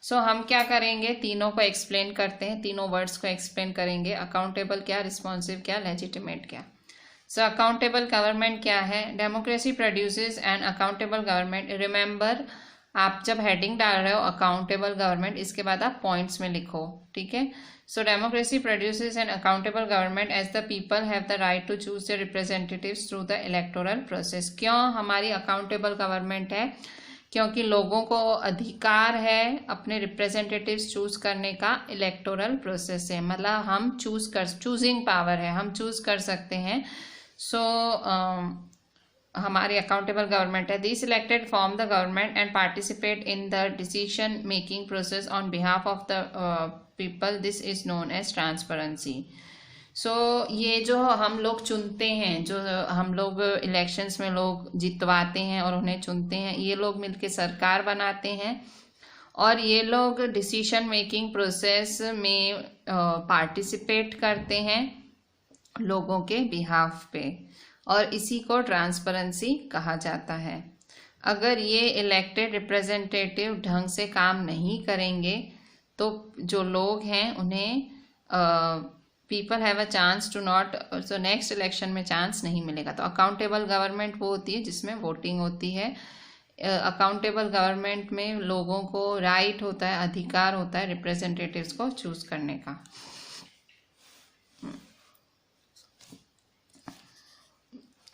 Speaker 1: So हम क्या करेंगे, तीनों को एक्सप्लेन करते हैं, तीनों वर्ड्स को एक्सप्लेन करेंगे. अकाउंटेबल क्या, रिस्पॉन्सिव क्या, लेजिटिमेट क्या. सो अकाउंटेबल गवर्नमेंट क्या है. Democracy produces an accountable government. Remember, आप जब हेडिंग डाल रहे हो अकाउंटेबल गवर्नमेंट, इसके बाद आप पॉइंट्स में लिखो, ठीक है. So democracy produces an accountable government as the people have the right to choose the representatives through the electoral process. क्यों हमारी अकाउंटेबल गवर्नमेंट है, क्योंकि लोगों को अधिकार है अपने रिप्रेजेंटेटिव्स चूज करने का इलेक्टोरल प्रोसेस से. मतलब हम चूजिंग पावर है, हम चूज कर सकते हैं. सो हमारी अकाउंटेबल गवर्नमेंट है. This elected form the government and participate in the decision making process on behalf of the people. This is known as transparency. So ये जो हम लोग चुनते हैं, जो हम लोग इलेक्शंस में लोग जितवाते हैं और उन्हें चुनते हैं, ये लोग मिलके सरकार बनाते हैं और ये लोग डिसीजन मेकिंग प्रोसेस में पार्टिसिपेट करते हैं लोगों के बिहाफ पे, और इसी को ट्रांसपेरेंसी कहा जाता है. अगर ये इलेक्टेड रिप्रेजेंटेटिव ढंग से काम नहीं करेंगे तो जो लोग हैं उन्हें people have a chance to not, so next election में चांस नहीं मिलेगा. तो अकाउंटेबल गवर्नमेंट वो होती है जिसमें वोटिंग होती है. अकाउंटेबल गवर्नमेंट में लोगों को राइट होता है, अधिकार होता है रिप्रेजेंटेटिव्स को चूज करने का.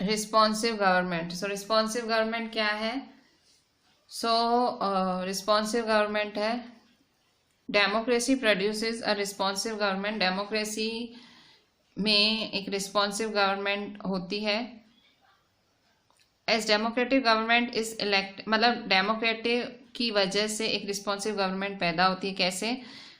Speaker 1: Responsive government. So responsive government क्या है. सो रिस्पॉन्सिव गवर्नमेंट है democracy produces a responsive government. Democracy में एक रिस्पॉन्सिव गवर्नमेंट होती है. As democratic government is elect, मतलब डेमोक्रेटिक की वजह से एक रिस्पॉन्सिव गवर्नमेंट पैदा होती है. कैसे.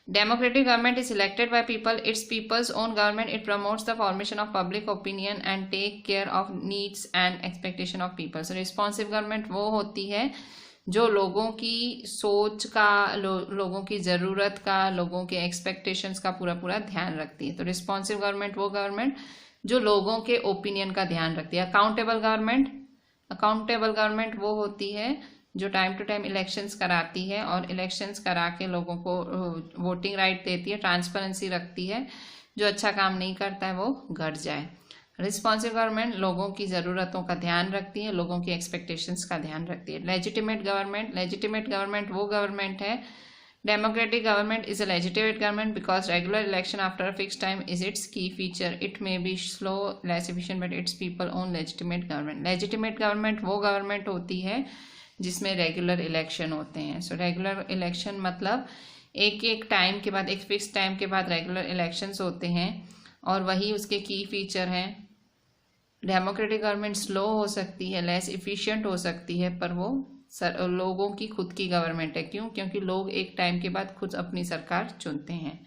Speaker 1: Democratic government is elected by people. It's people's own government. It promotes the formation of public opinion and take care of needs and expectation of people. So responsive government वो होती है जो लोगों की सोच का, लोगों की ज़रूरत का, लोगों के एक्सपेक्टेशंस का पूरा ध्यान रखती है. तो रिस्पॉन्सिव गवर्नमेंट वो गवर्नमेंट जो लोगों के ओपिनियन का ध्यान रखती है. अकाउंटेबल गवर्नमेंट वो होती है जो टाइम टू टाइम इलेक्शंस कराती है और इलेक्शंस करा के लोगों को वोटिंग राइट देती है, ट्रांसपेरेंसी रखती है. जो अच्छा काम नहीं करता है वो घर जाए. रिस्पॉन्सिव गवर्नमेंट लोगों की ज़रूरतों का ध्यान रखती है, लोगों की एक्सपेक्टेशंस का ध्यान रखती है. लेजिटिमेट गवर्नमेंट वो गवर्नमेंट है. Democratic government is a legitimate government because regular election after a fixed time is its key feature. It may be slow, less efficient, but its people own legitimate government. Legitimate government वो government होती है जिसमें regular election होते हैं. So regular election मतलब एक time के बाद, एक फिक्स टाइम के बाद रेगुलर इलेक्शंस होते हैं और वही उसके की फीचर हैं. डेमोक्रेटिक गवर्नमेंट स्लो हो सकती है, लेस इफ़िशिएंट हो सकती है, पर वो लोगों की खुद की गवर्नमेंट है। क्यों? क्योंकि लोग एक टाइम के बाद खुद अपनी सरकार चुनते हैं।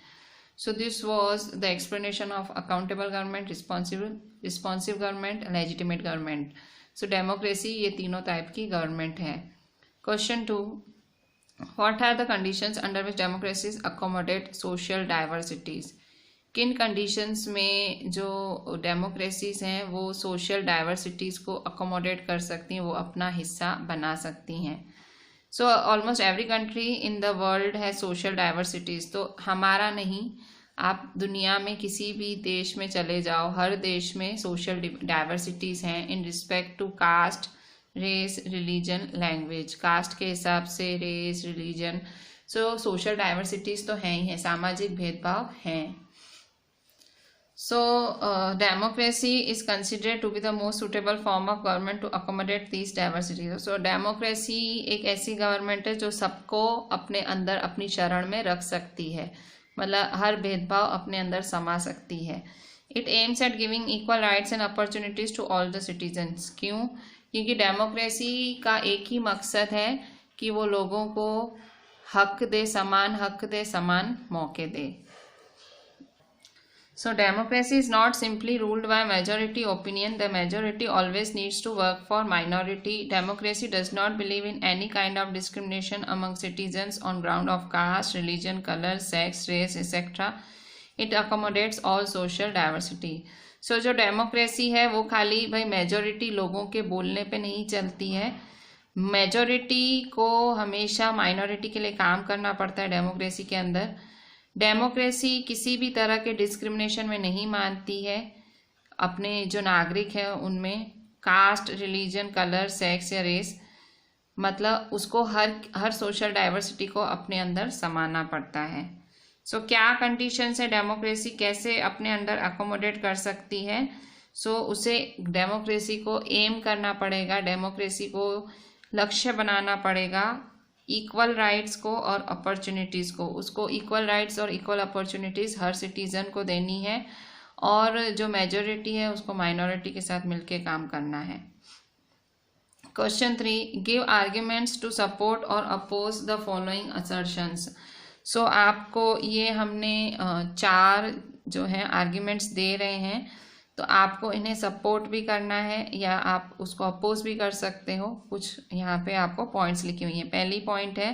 Speaker 1: So this was the explanation of accountable government, responsive government, legitimate government. So democracy ये तीनों टाइप की गवर्नमेंट है। Question 2, what are the conditions under which democracies accommodate social diversities? किन कंडीशंस में जो डेमोक्रेसीज हैं वो सोशल डाइवर्सिटीज़ को अकोमोडेट कर सकती हैं, वो अपना हिस्सा बना सकती हैं? So almost every country in the world है सोशल डाइवर्सिटीज़। तो हमारा नहीं, आप दुनिया में किसी भी देश में चले जाओ, हर देश में सोशल डाइवर्सिटीज़ हैं in respect to caste, race, religion, language. Caste के हिसाब से, race, religion, so social diversities तो हैं ही हैं, सामाजिक भेदभाव हैं। So, democracy is considered to be the most suitable form of government to accommodate these diversities. So, democracy एक ऐसी गवर्नमेंट है जो सबको अपने अंदर अपनी शरण में रख सकती है, मतलब हर भेदभाव अपने अंदर समा सकती है। It aims at giving equal rights and opportunities to all the citizens. क्यों? क्योंकि डेमोक्रेसी का एक ही मकसद है कि वो लोगों को हक दे, समान हक दे, समान मौके दे। So democracy is not simply ruled by majority opinion. The majority always needs to work for minority. Democracy does not believe in any kind of discrimination among citizens on ground of caste, religion, color, sex, race, etc. It accommodates all social diversity. So जो democracy है वो खाली भाई majority लोगों के बोलने पे नहीं चलती है। मेजॉरिटी को हमेशा माइनॉरिटी के लिए काम करना पड़ता है डेमोक्रेसी के अंदर। डेमोक्रेसी किसी भी तरह के डिस्क्रिमिनेशन में नहीं मानती है अपने जो नागरिक हैं उनमें, कास्ट, रिलीजन, कलर, सेक्स या रेस, मतलब उसको हर सोशल डाइवर्सिटी को अपने अंदर समाना पड़ता है। सो क्या कंडीशंस है, डेमोक्रेसी कैसे अपने अंदर अकोमोडेट कर सकती है? सो उसे डेमोक्रेसी को एम करना पड़ेगा, डेमोक्रेसी को लक्ष्य बनाना पड़ेगा इक्वल राइट्स को और अपॉर्चुनिटीज़ को। उसको इक्वल राइट्स और इक्वल अपॉर्चुनिटीज़ हर सिटीज़न को देनी है, और जो मेजॉरिटी है उसको माइनॉरिटी के साथ मिलके काम करना है। Question 3, give arguments to support और oppose the following assertions. So आपको ये हमने 4 जो है आर्ग्यूमेंट्स दे रहे हैं, तो आपको इन्हें सपोर्ट भी करना है या आप उसको अपोज भी कर सकते हो। कुछ यहाँ पे आपको पॉइंट्स लिखी हुई हैं। पहली पॉइंट है,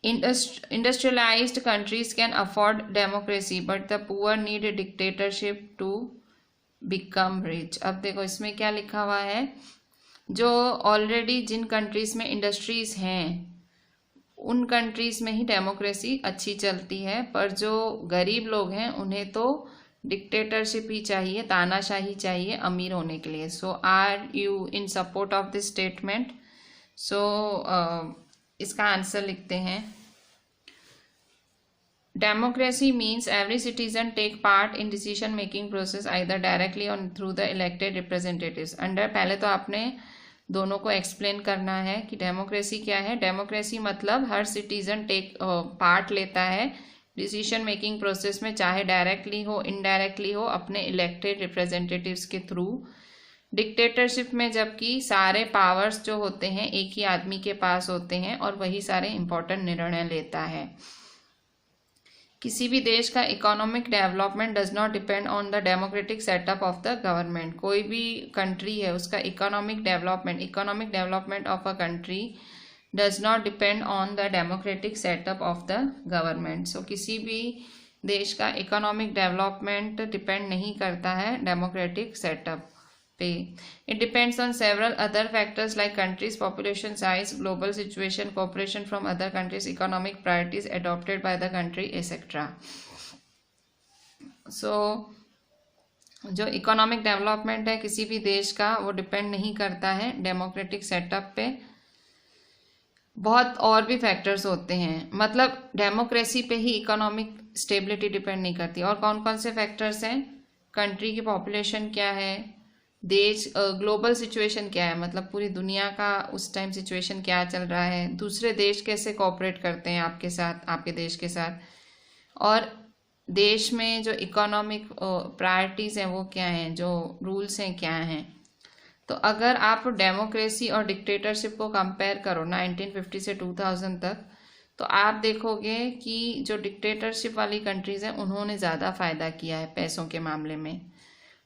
Speaker 1: industrialised countries can afford democracy but the poor need dictatorship to become rich. अब देखो इसमें क्या लिखा हुआ है, जो ऑलरेडी जिन कंट्रीज में इंडस्ट्रीज हैं उन कंट्रीज में ही डेमोक्रेसी अच्छी चलती है, पर जो गरीब लोग हैं उन्हें तो डिक्टेटरशिप ही चाहिए, तानाशाही चाहिए अमीर होने के लिए। So are you in support of this statement? So इसका आंसर लिखते हैं, democracy means every citizen take part in decision making process either directly और through the elected representatives. Under पहले तो आपने दोनों को एक्सप्लेन करना है कि डेमोक्रेसी क्या है। डेमोक्रेसी मतलब हर सिटीजन पार्ट लेता है डिसीजन मेकिंग प्रोसेस में, चाहे डायरेक्टली हो इनडायरेक्टली हो, अपने इलेक्टेड रिप्रेजेंटेटिव्स के थ्रू। डिक्टेटरशिप में जबकि सारे पावर्स जो होते हैं एक ही आदमी के पास होते हैं और वही सारे इंपॉर्टेंट निर्णय लेता है। किसी भी देश का economic development does not depend on the democratic setup of the government. कोई भी कंट्री है उसका economic development of a country does not depend on the democratic setup of the government. So किसी भी देश का इकोनॉमिक डेवलपमेंट डिपेंड नहीं करता है डेमोक्रेटिक सेटअप पे। It depends on several other factors like country's population size, global situation, cooperation from other countries, economic priorities adopted by the country, etc. So जो economic development है किसी भी देश का वो डिपेंड नहीं करता है डेमोक्रेटिक सेटअप पे। बहुत और भी फैक्टर्स होते हैं, मतलब डेमोक्रेसी पे ही इकोनॉमिक स्टेबिलिटी डिपेंड नहीं करती। और कौन कौन से फैक्टर्स हैं, कंट्री की पॉपुलेशन क्या है, देश ग्लोबल सिचुएशन क्या है, मतलब पूरी दुनिया का उस टाइम सिचुएशन क्या चल रहा है, दूसरे देश कैसे कोऑपरेट करते हैं आपके साथ, आपके देश के साथ, और देश में जो इकोनॉमिक प्रायोरिटीज़ हैं वो क्या हैं, जो रूल्स हैं क्या हैं। तो अगर आप डेमोक्रेसी और डिक्टेटरशिप को कंपेयर करो 1950 से 2000 तक, तो आप देखोगे कि जो डिक्टेटरशिप वाली कंट्रीज़ हैं उन्होंने ज़्यादा फ़ायदा किया है पैसों के मामले में।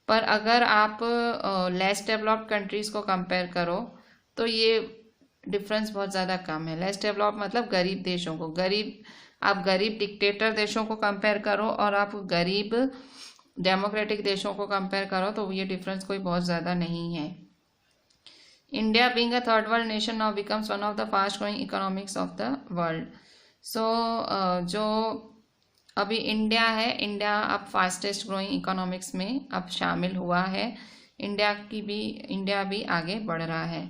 Speaker 1: पर अगर आप लेस डेवलप्ड कंट्रीज़ को कंपेयर करो तो ये डिफरेंस बहुत ज़्यादा कम है। लेस डेवलप मतलब गरीब देशों को, आप गरीब डिक्टेटर देशों को कंपेयर करो और आप गरीब डेमोक्रेटिक देशों को कंपेयर करो तो ये डिफरेंस कोई बहुत ज़्यादा नहीं है। India being a third world nation now becomes one of the fast growing economics of the world. So जो अभी इंडिया है, इंडिया अब फास्टेस्ट ग्रोइंग इकोनॉमिक्स में अब शामिल हुआ है। इंडिया भी आगे बढ़ रहा है।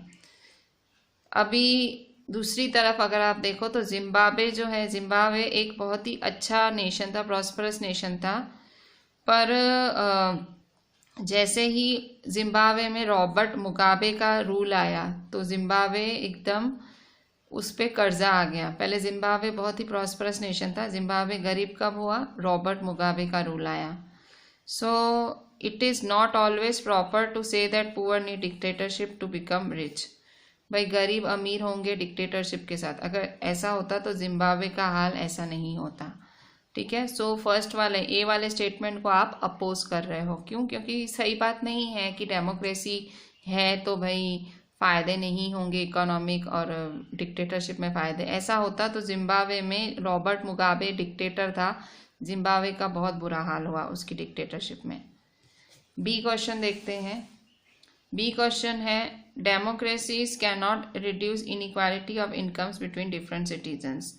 Speaker 1: अभी दूसरी तरफ अगर आप देखो तो जिम्बाब्वे जो है, जिम्बाब्वे एक बहुत ही अच्छा नेशन था, प्रॉस्परस नेशन था। पर जैसे ही जिम्बाब्वे में रॉबर्ट मुगाबे का रूल आया तो जिम्बाब्वे एकदम उस पर कर्जा आ गया। पहले जिम्बाब्वे बहुत ही प्रॉस्परस नेशन था, जिम्बाब्वे गरीब कब हुआ, रॉबर्ट मुगाबे का रूल आया। So it is not always proper to say that poor need dictatorship to become rich. भाई गरीब अमीर होंगे डिक्टेटरशिप के साथ, अगर ऐसा होता तो जिम्बाब्वे का हाल ऐसा नहीं होता। ठीक है। सो फर्स्ट वाले ए वाले स्टेटमेंट को आप अपोज कर रहे हो, क्यों? क्योंकि सही बात नहीं है कि डेमोक्रेसी है तो भाई फ़ायदे नहीं होंगे इकोनॉमिक और डिक्टेटरशिप में फ़ायदे। ऐसा होता तो जिम्बाब्वे में रॉबर्ट मुगाबे डिक्टेटर था, जिम्बाब्वे का बहुत बुरा हाल हुआ उसकी डिक्टेटरशिप में। बी क्वेश्चन देखते हैं। बी क्वेश्चन है democracies can not reduce inequality of incomes between different citizens.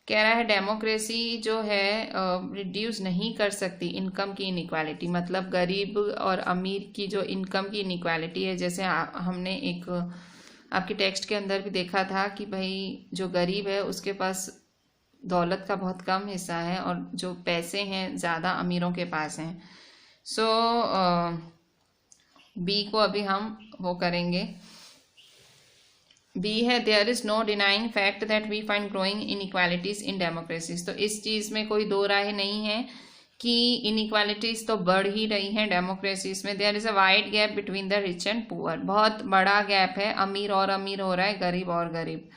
Speaker 1: कह रहा है डेमोक्रेसी जो है रिड्यूस नहीं कर सकती इनकम की इनइक्वालिटी, मतलब गरीब और अमीर की जो इनकम की इनइक्वालिटी है। जैसे हमने एक आपके टेक्स्ट के अंदर भी देखा था कि भाई जो गरीब है उसके पास दौलत का बहुत कम हिस्सा है और जो पैसे हैं ज़्यादा अमीरों के पास हैं। सो बी को अभी हम वो करेंगे। बी है there is no denying fact that we find growing inequalities in democracies. तो इस चीज़ में कोई दो राय नहीं है कि इनइक्वालिटीज़ तो बढ़ ही रही हैं डेमोक्रेसीज में। There is a wide gap between the rich and poor, बहुत बड़ा गैप है, अमीर और अमीर हो रहा है, गरीब और गरीब।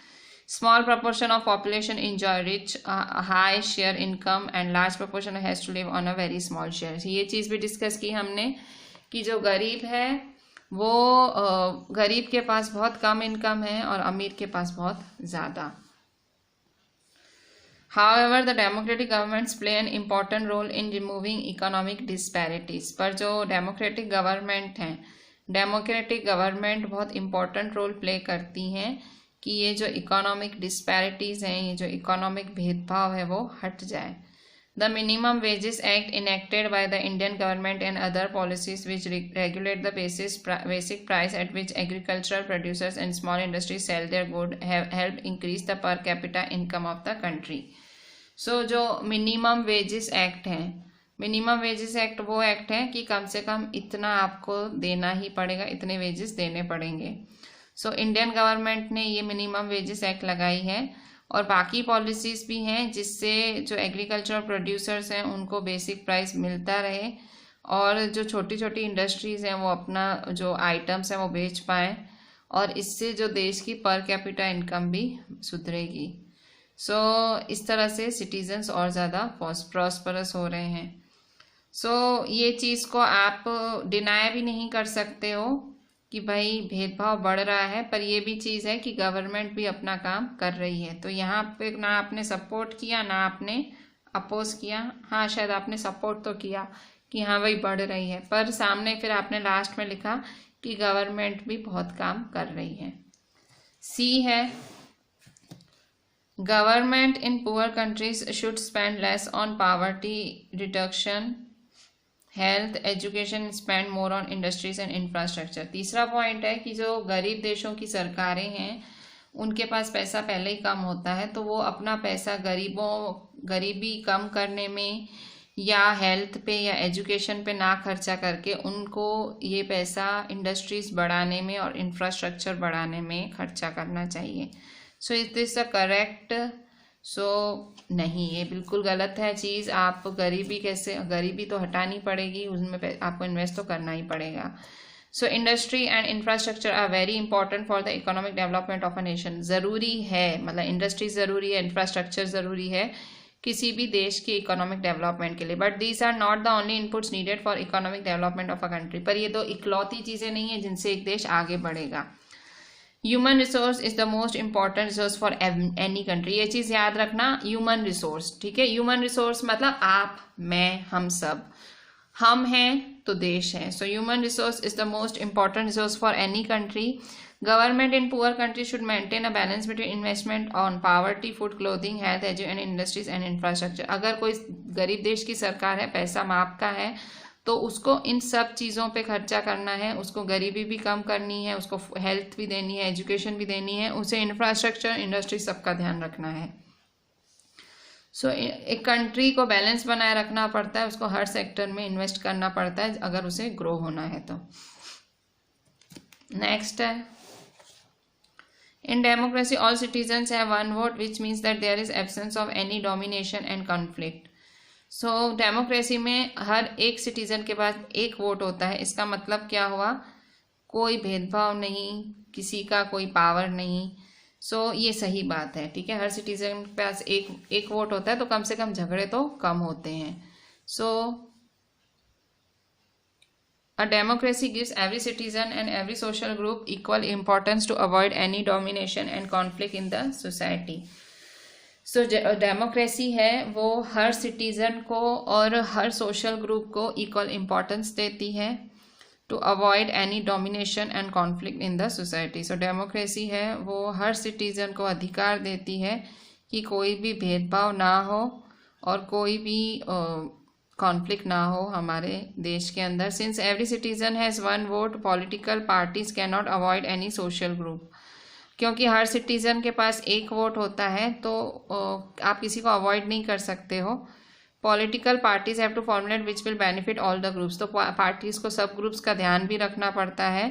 Speaker 1: Small proportion of population enjoy rich high share income and large proportion has to live on a very small share. ये चीज़ भी डिस्कस की हमने कि जो गरीब है वो गरीब के पास बहुत कम इनकम है और अमीर के पास बहुत ज़्यादा। However, the democratic governments play an important role in removing economic disparities। पर जो डेमोक्रेटिक गवर्नमेंट हैं, डेमोक्रेटिक गवर्नमेंट बहुत इम्पोर्टेंट रोल प्ले करती हैं कि ये जो इकोनॉमिक डिस्पैरिटीज़ हैं, ये जो इकोनॉमिक भेदभाव है वो हट जाए। The Minimum Wages Act enacted by the Indian government and other policies which regulate the basic price at which agricultural producers and small industries sell their goods have helped increase the per capita income of the country। So जो minimum wages act है, minimum wages act वो act है कि कम से कम इतना आपको देना ही पड़ेगा, इतने वेजेस देने पड़ेंगे। सो इंडियन गवर्नमेंट ने ये मिनिमम वेजेस एक्ट लगाई है और बाकी पॉलिसीज़ भी हैं जिससे जो एग्रीकल्चर प्रोड्यूसर्स हैं उनको बेसिक प्राइस मिलता रहे और जो छोटी छोटी इंडस्ट्रीज़ हैं वो अपना जो आइटम्स हैं वो बेच पाएँ और इससे जो देश की पर कैपिटा इनकम भी सुधरेगी। सो इस तरह से सिटीजन्स और ज़्यादा प्रॉस्परस हो रहे हैं। सो ये चीज़ को आप डिनाई भी नहीं कर सकते हो कि भाई भेदभाव बढ़ रहा है, पर ये भी चीज़ है कि गवर्नमेंट भी अपना काम कर रही है। तो यहाँ पे ना आपने सपोर्ट किया ना आपने अपोज किया। हाँ, शायद आपने सपोर्ट तो किया कि हाँ भाई बढ़ रही है, पर सामने फिर आपने लास्ट में लिखा कि गवर्नमेंट भी बहुत काम कर रही है। सी है government in poor countries should spend less on poverty reduction health education, spend more on industries and infrastructure. तीसरा पॉइंट है कि जो गरीब देशों की सरकारें हैं उनके पास पैसा पहले ही कम होता है, तो वो अपना पैसा गरीबी कम करने में या हेल्थ पे या एजुकेशन पे ना खर्चा करके उनको ये पैसा इंडस्ट्रीज बढ़ाने में और इंफ्रास्ट्रक्चर बढ़ाने में खर्चा करना चाहिए। सो इट इज़ द करेक्ट नहीं, ये बिल्कुल गलत है चीज़। आप गरीबी तो हटानी पड़ेगी, उसमें आपको इन्वेस्ट तो करना ही पड़ेगा। So industry and infrastructure are very important for the economic development of a nation. ज़रूरी है, मतलब इंडस्ट्री ज़रूरी है, इंफ्रास्ट्रक्चर ज़रूरी है किसी भी देश की इकोनॉमिक डेवलपमेंट के लिए। But these are not the only inputs needed for economic development of a country. पर ये दो इकलौती चीज़ें नहीं है जिनसे एक देश आगे बढ़ेगा। Human resource is the most important resource for any country. ये चीज़ याद रखना, ह्यूमन रिसोर्स, ठीक है। ह्यूमन रिसोर्स मतलब आप, मैं, हम सब। हम हैं तो देश है। So human resource is the most important resource for any country. Government in poor country should maintain a balance between investment on poverty, food, clothing, health, education, industries and infrastructure. अगर कोई गरीब देश की सरकार है, पैसा माप का है, तो उसको इन सब चीज़ों पे खर्चा करना है, उसको गरीबी भी कम करनी है, उसको हेल्थ भी देनी है, एजुकेशन भी देनी है, उसे इंफ्रास्ट्रक्चर, इंडस्ट्री सबका ध्यान रखना है। सो एक कंट्री को बैलेंस बनाए रखना पड़ता है, उसको हर सेक्टर में इन्वेस्ट करना पड़ता है अगर उसे ग्रो होना है तो। नेक्स्ट है, in democracy all citizens have one vote which means that there is absence of any domination and conflict. So democracy में हर एक सिटीजन के पास एक वोट होता है। इसका मतलब क्या हुआ, कोई भेदभाव नहीं, किसी का कोई पावर नहीं। ये सही बात है, ठीक है। हर सिटीजन के पास एक वोट होता है तो कम से कम झगड़े तो कम होते हैं। A democracy gives every citizen and every social group equal importance to avoid any domination and conflict in the society. Democracy है वो हर सिटीजन को और हर सोशल ग्रुप को इक्वल इम्पोर्टेंस देती है to avoid any domination and conflict in the society. Democracy है वो हर सिटीजन को अधिकार देती है कि कोई भी भेदभाव ना हो और कोई भी कॉन्फ्लिक्ट ना हो हमारे देश के अंदर। Since every citizen has one vote, political parties can not avoid any social group. क्योंकि हर सिटीजन के पास एक वोट होता है तो आप किसी को अवॉइड नहीं कर सकते हो। Political parties have to formulate which will benefit all the groups. तो पार्टीज को सब ग्रुप्स का ध्यान भी रखना पड़ता है।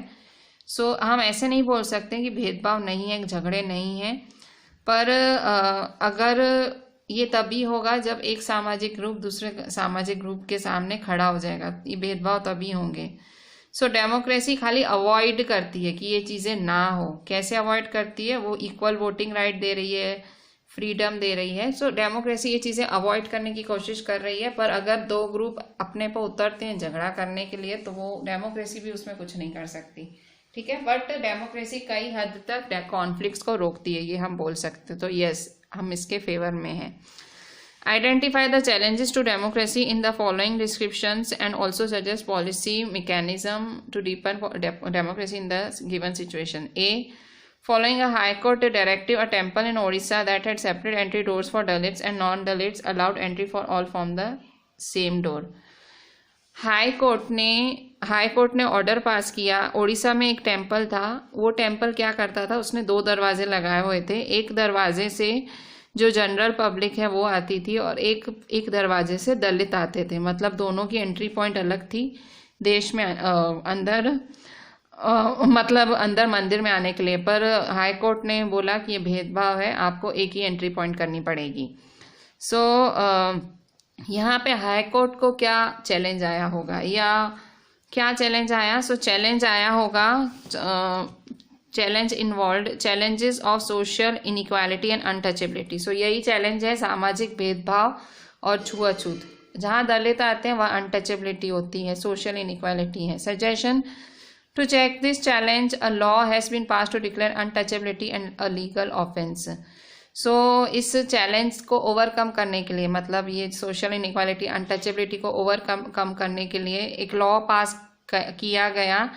Speaker 1: हम ऐसे नहीं बोल सकते कि भेदभाव नहीं है, झगड़े नहीं हैं, पर अगर ये तभी होगा जब एक सामाजिक ग्रुप दूसरे सामाजिक ग्रुप के सामने खड़ा हो जाएगा, ये भेदभाव तभी होंगे। डेमोक्रेसी खाली अवॉइड करती है कि ये चीज़ें ना हो। कैसे अवॉइड करती है, वो इक्वल वोटिंग राइट दे रही है, फ्रीडम दे रही है। डेमोक्रेसी ये चीज़ें अवॉइड करने की कोशिश कर रही है। पर अगर दो ग्रुप अपने पर उतरते हैं झगड़ा करने के लिए तो वो डेमोक्रेसी भी उसमें कुछ नहीं कर सकती, ठीक है। बट डेमोक्रेसी कई हद तक कॉन्फ्लिक्ट्स को रोकती है, ये हम बोल सकते। तो यस, हम इसके फेवर में हैं। Identify the challenges to democracy in the following descriptions and also suggest policy mechanism to deepen democracy in the given situation. A. Following a High Court directive, a temple in Odisha that had separate entry doors for Dalits and non-Dalits allowed entry for all from the same door. High court ने order pass किया। ओडिशा में एक temple था, वो temple क्या करता था, उसने 2 दरवाजे लगाए हुए थे। एक दरवाजे से जो जनरल पब्लिक है वो आती थी और एक दरवाजे से दलित आते थे। मतलब दोनों की एंट्री पॉइंट अलग थी देश में अंदर, मतलब अंदर मंदिर में आने के लिए। पर हाई कोर्ट ने बोला कि ये भेदभाव है, आपको एक ही एंट्री पॉइंट करनी पड़ेगी। यहाँ पे हाई कोर्ट को क्या चैलेंज आया होगा या क्या चैलेंज आया? चैलेंज आया होगा, challenge involve challenges of social inequality and untouchability. यही चैलेंज है, सामाजिक भेदभाव और छुआछूत। जहाँ दलित आते हैं वहाँ अनटचेबिलिटी होती है, सोशल इनइक्वालिटी है। Suggestion to check this challenge, a law has been pass to declare untouchability and a legal offence. इस चैलेंज को ओवरकम करने के लिए, मतलब ये सोशल इनइक्वालिटी, अनटचेबिलिटी को ओवरकम करने के लिए एक लॉ पास किया गया।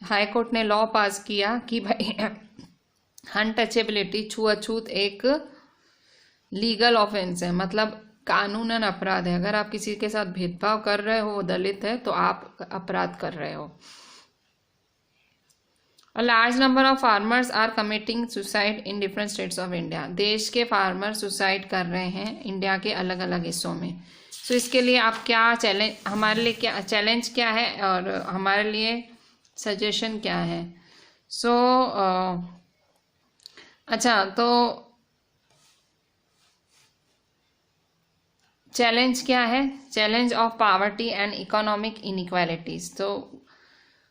Speaker 1: हाई कोर्ट ने लॉ पास किया कि भाई अनटचेबिलिटी, छुआछूत एक लीगल ऑफेंस है, मतलब कानूनन अपराध है। अगर आप किसी के साथ भेदभाव कर रहे हो, वो दलित है, तो आप अपराध कर रहे हो। A large number of farmers are committing suicide in different states of India. देश के फार्मर सुसाइड कर रहे हैं इंडिया के अलग अलग हिस्सों में। इसके लिए आप क्या चैलेंज, हमारे लिए क्या चैलेंज क्या है और हमारे लिए सजेशन क्या है? अच्छा, तो चैलेंज क्या है? Challenge of poverty and economic inequalities. तो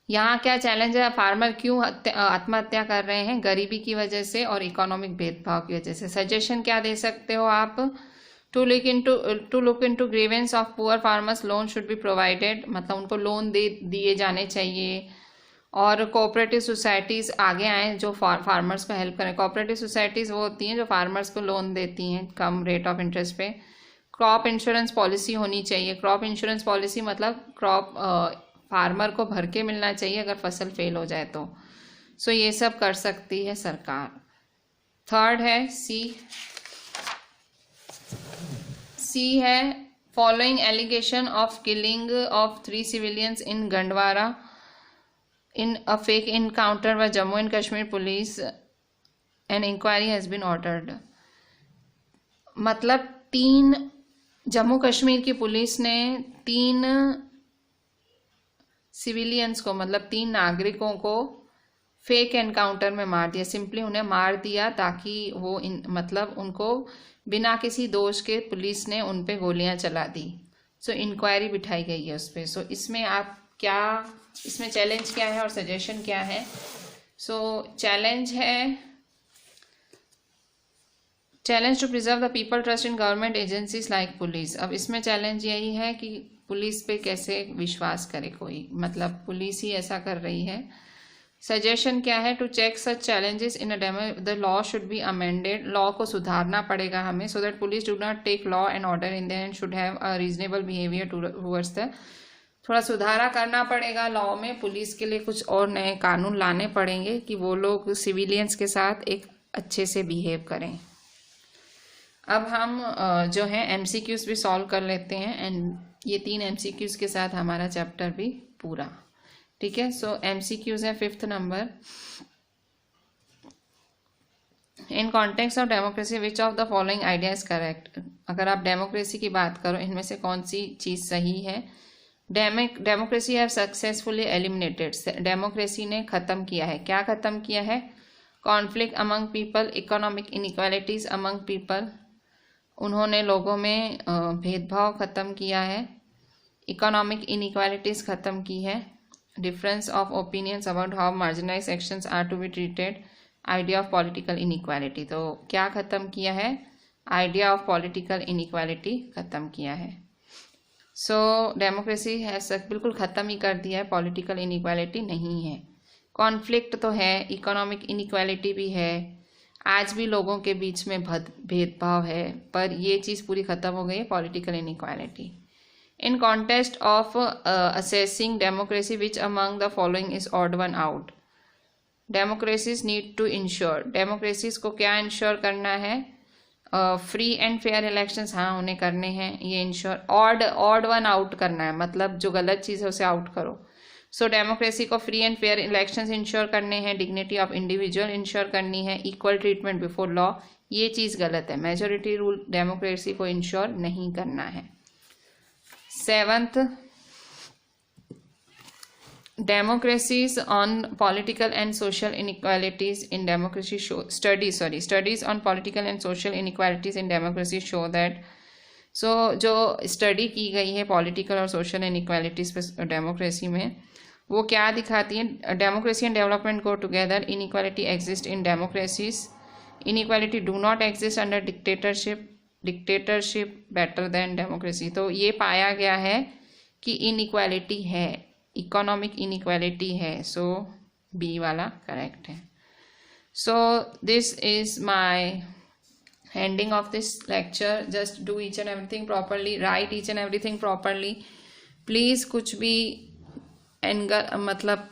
Speaker 1: यहाँ क्या चैलेंज है? फार्मर क्यों आत्महत्या कर रहे हैं? गरीबी की वजह से और इकोनॉमिक भेदभाव की वजह से। सजेशन क्या दे सकते हो आप? To look into grievance of poor farmers, loan should be provided, मतलब उनको लोन दिए जाने चाहिए। और कोऑपरेटिव सोसाइटीज़ आगे आएँ जो फार्मर्स को हेल्प करें। कोऑपरेटिव सोसाइटीज़ वो होती हैं जो फार्मर्स को लोन देती हैं कम रेट ऑफ इंटरेस्ट पे। क्रॉप इंश्योरेंस पॉलिसी होनी चाहिए। क्रॉप इंश्योरेंस पॉलिसी मतलब क्रॉप फार्मर को भर के मिलना चाहिए अगर फसल फेल हो जाए तो। सो ये सब कर सकती है सरकार। थर्ड है सी है following allegation of killing of 3 civilians in Gandwara in a fake encounter by Jammu and Kashmir police, an inquiry has been ordered। मतलब 3 जम्मू कश्मीर की पुलिस ने 3 सिविलियंस को, मतलब 3 नागरिकों को फेक एनकाउंटर में मार दिया। सिंपली उन्हें मार दिया ताकि वो मतलब उनको बिना किसी दोष के पुलिस ने उन पे गोलियां चला दी। सो इंक्वायरी बिठाई गई है उस पर। सो इसमें आप क्या, इसमें चैलेंज क्या है और सजेशन क्या है? सो चैलेंज है challenge to preserve the people trust in government agencies like police. अब इसमें चैलेंज यही है कि पुलिस पे कैसे विश्वास करे कोई, मतलब पुलिस ही ऐसा कर रही है। सजेशन क्या है? To check such challenges in a demo the law should be amended, law को सुधारना पड़ेगा हमें, so that police do not take law and order in their hand, should have a reasonable behaviour towards the. थोड़ा सुधारा करना पड़ेगा law में। Police के लिए कुछ और नए कानून लाने पड़ेंगे कि वो लोग सिविलियंस के साथ एक अच्छे से बिहेव करें। अब हम जो है MCQs भी सॉल्व कर लेते हैं एंड ये 3 MCQs के साथ हमारा चैप्टर भी पूरा। ठीक है, सो MCQs है 5th number. In context of democracy which of the following idea is correct. अगर आप डेमोक्रेसी की बात करो, इनमें से कौन सी चीज़ सही है? Democracy have successfully eliminated, democracy ने ख़त्म किया है। क्या ख़त्म किया है? Conflict among people, economic inequalities among people, उन्होंने लोगों में भेदभाव ख़त्म किया है। इकोनॉमिक इनइक्वालिटीज़ ख़त्म की है। Difference of opinions about how marginalise sections are to be treated, idea of political inequality. तो क्या ख़त्म किया है? आइडिया ऑफ पॉलिटिकल इनइक्वालिटी ख़त्म किया है। सो डेमोक्रेसी है बिल्कुल ख़त्म ही कर दिया है, पॉलिटिकल इनइक्वालिटी नहीं है। कॉन्फ्लिक्ट तो है, इकोनॉमिक इनइक्वालिटी भी है, आज भी लोगों के बीच में भेदभाव है, पर ये चीज़ पूरी ख़त्म हो गई है, political inequality. In contest of assessing democracy which among the following is odd one out. Democracies need to ensure, democracies को क्या इंश्योर करना है? फ्री एंड फेयर इलेक्शंस, हाँ उन्हें करने हैं। ये इंश्योर ऑड वन आउट करना है, मतलब जो गलत चीज़ है उसे आउट करो। सो डेमोक्रेसी को free and fair elections ensure करने हैं, डिग्निटी ऑफ इंडिविजुअल इंश्योर करनी है, इक्वल ट्रीटमेंट बिफोर लॉ। ये चीज़ गलत है, मेजोरिटी रूल डेमोक्रेसी को इंश्योर नहीं करना है। 7th, democracies on political and social inequalities in democracy show studies on political and social inequalities in democracy show that जो स्टडी की गई है पॉलिटिकल और सोशल इनइक्वालिटीज पे डेमोक्रेसी में, वो क्या दिखाती है? Democracy and development go together, inequality exist in democracies, inequality do not exist under dictatorship better than democracy. तो ये पाया गया है कि इनइक्वालिटी है, इकोनॉमिक इनइक्वालिटी है। सो बी वाला करेक्ट है। So this is my ending of this lecture. Just do each and everything properly, write each and everything properly. Please कुछ भी मतलब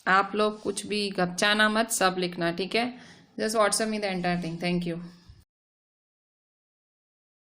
Speaker 1: आप लोग कुछ भी गपचाना मत, सब लिखना, ठीक है? Just WhatsApp me the entire thing. Thank you.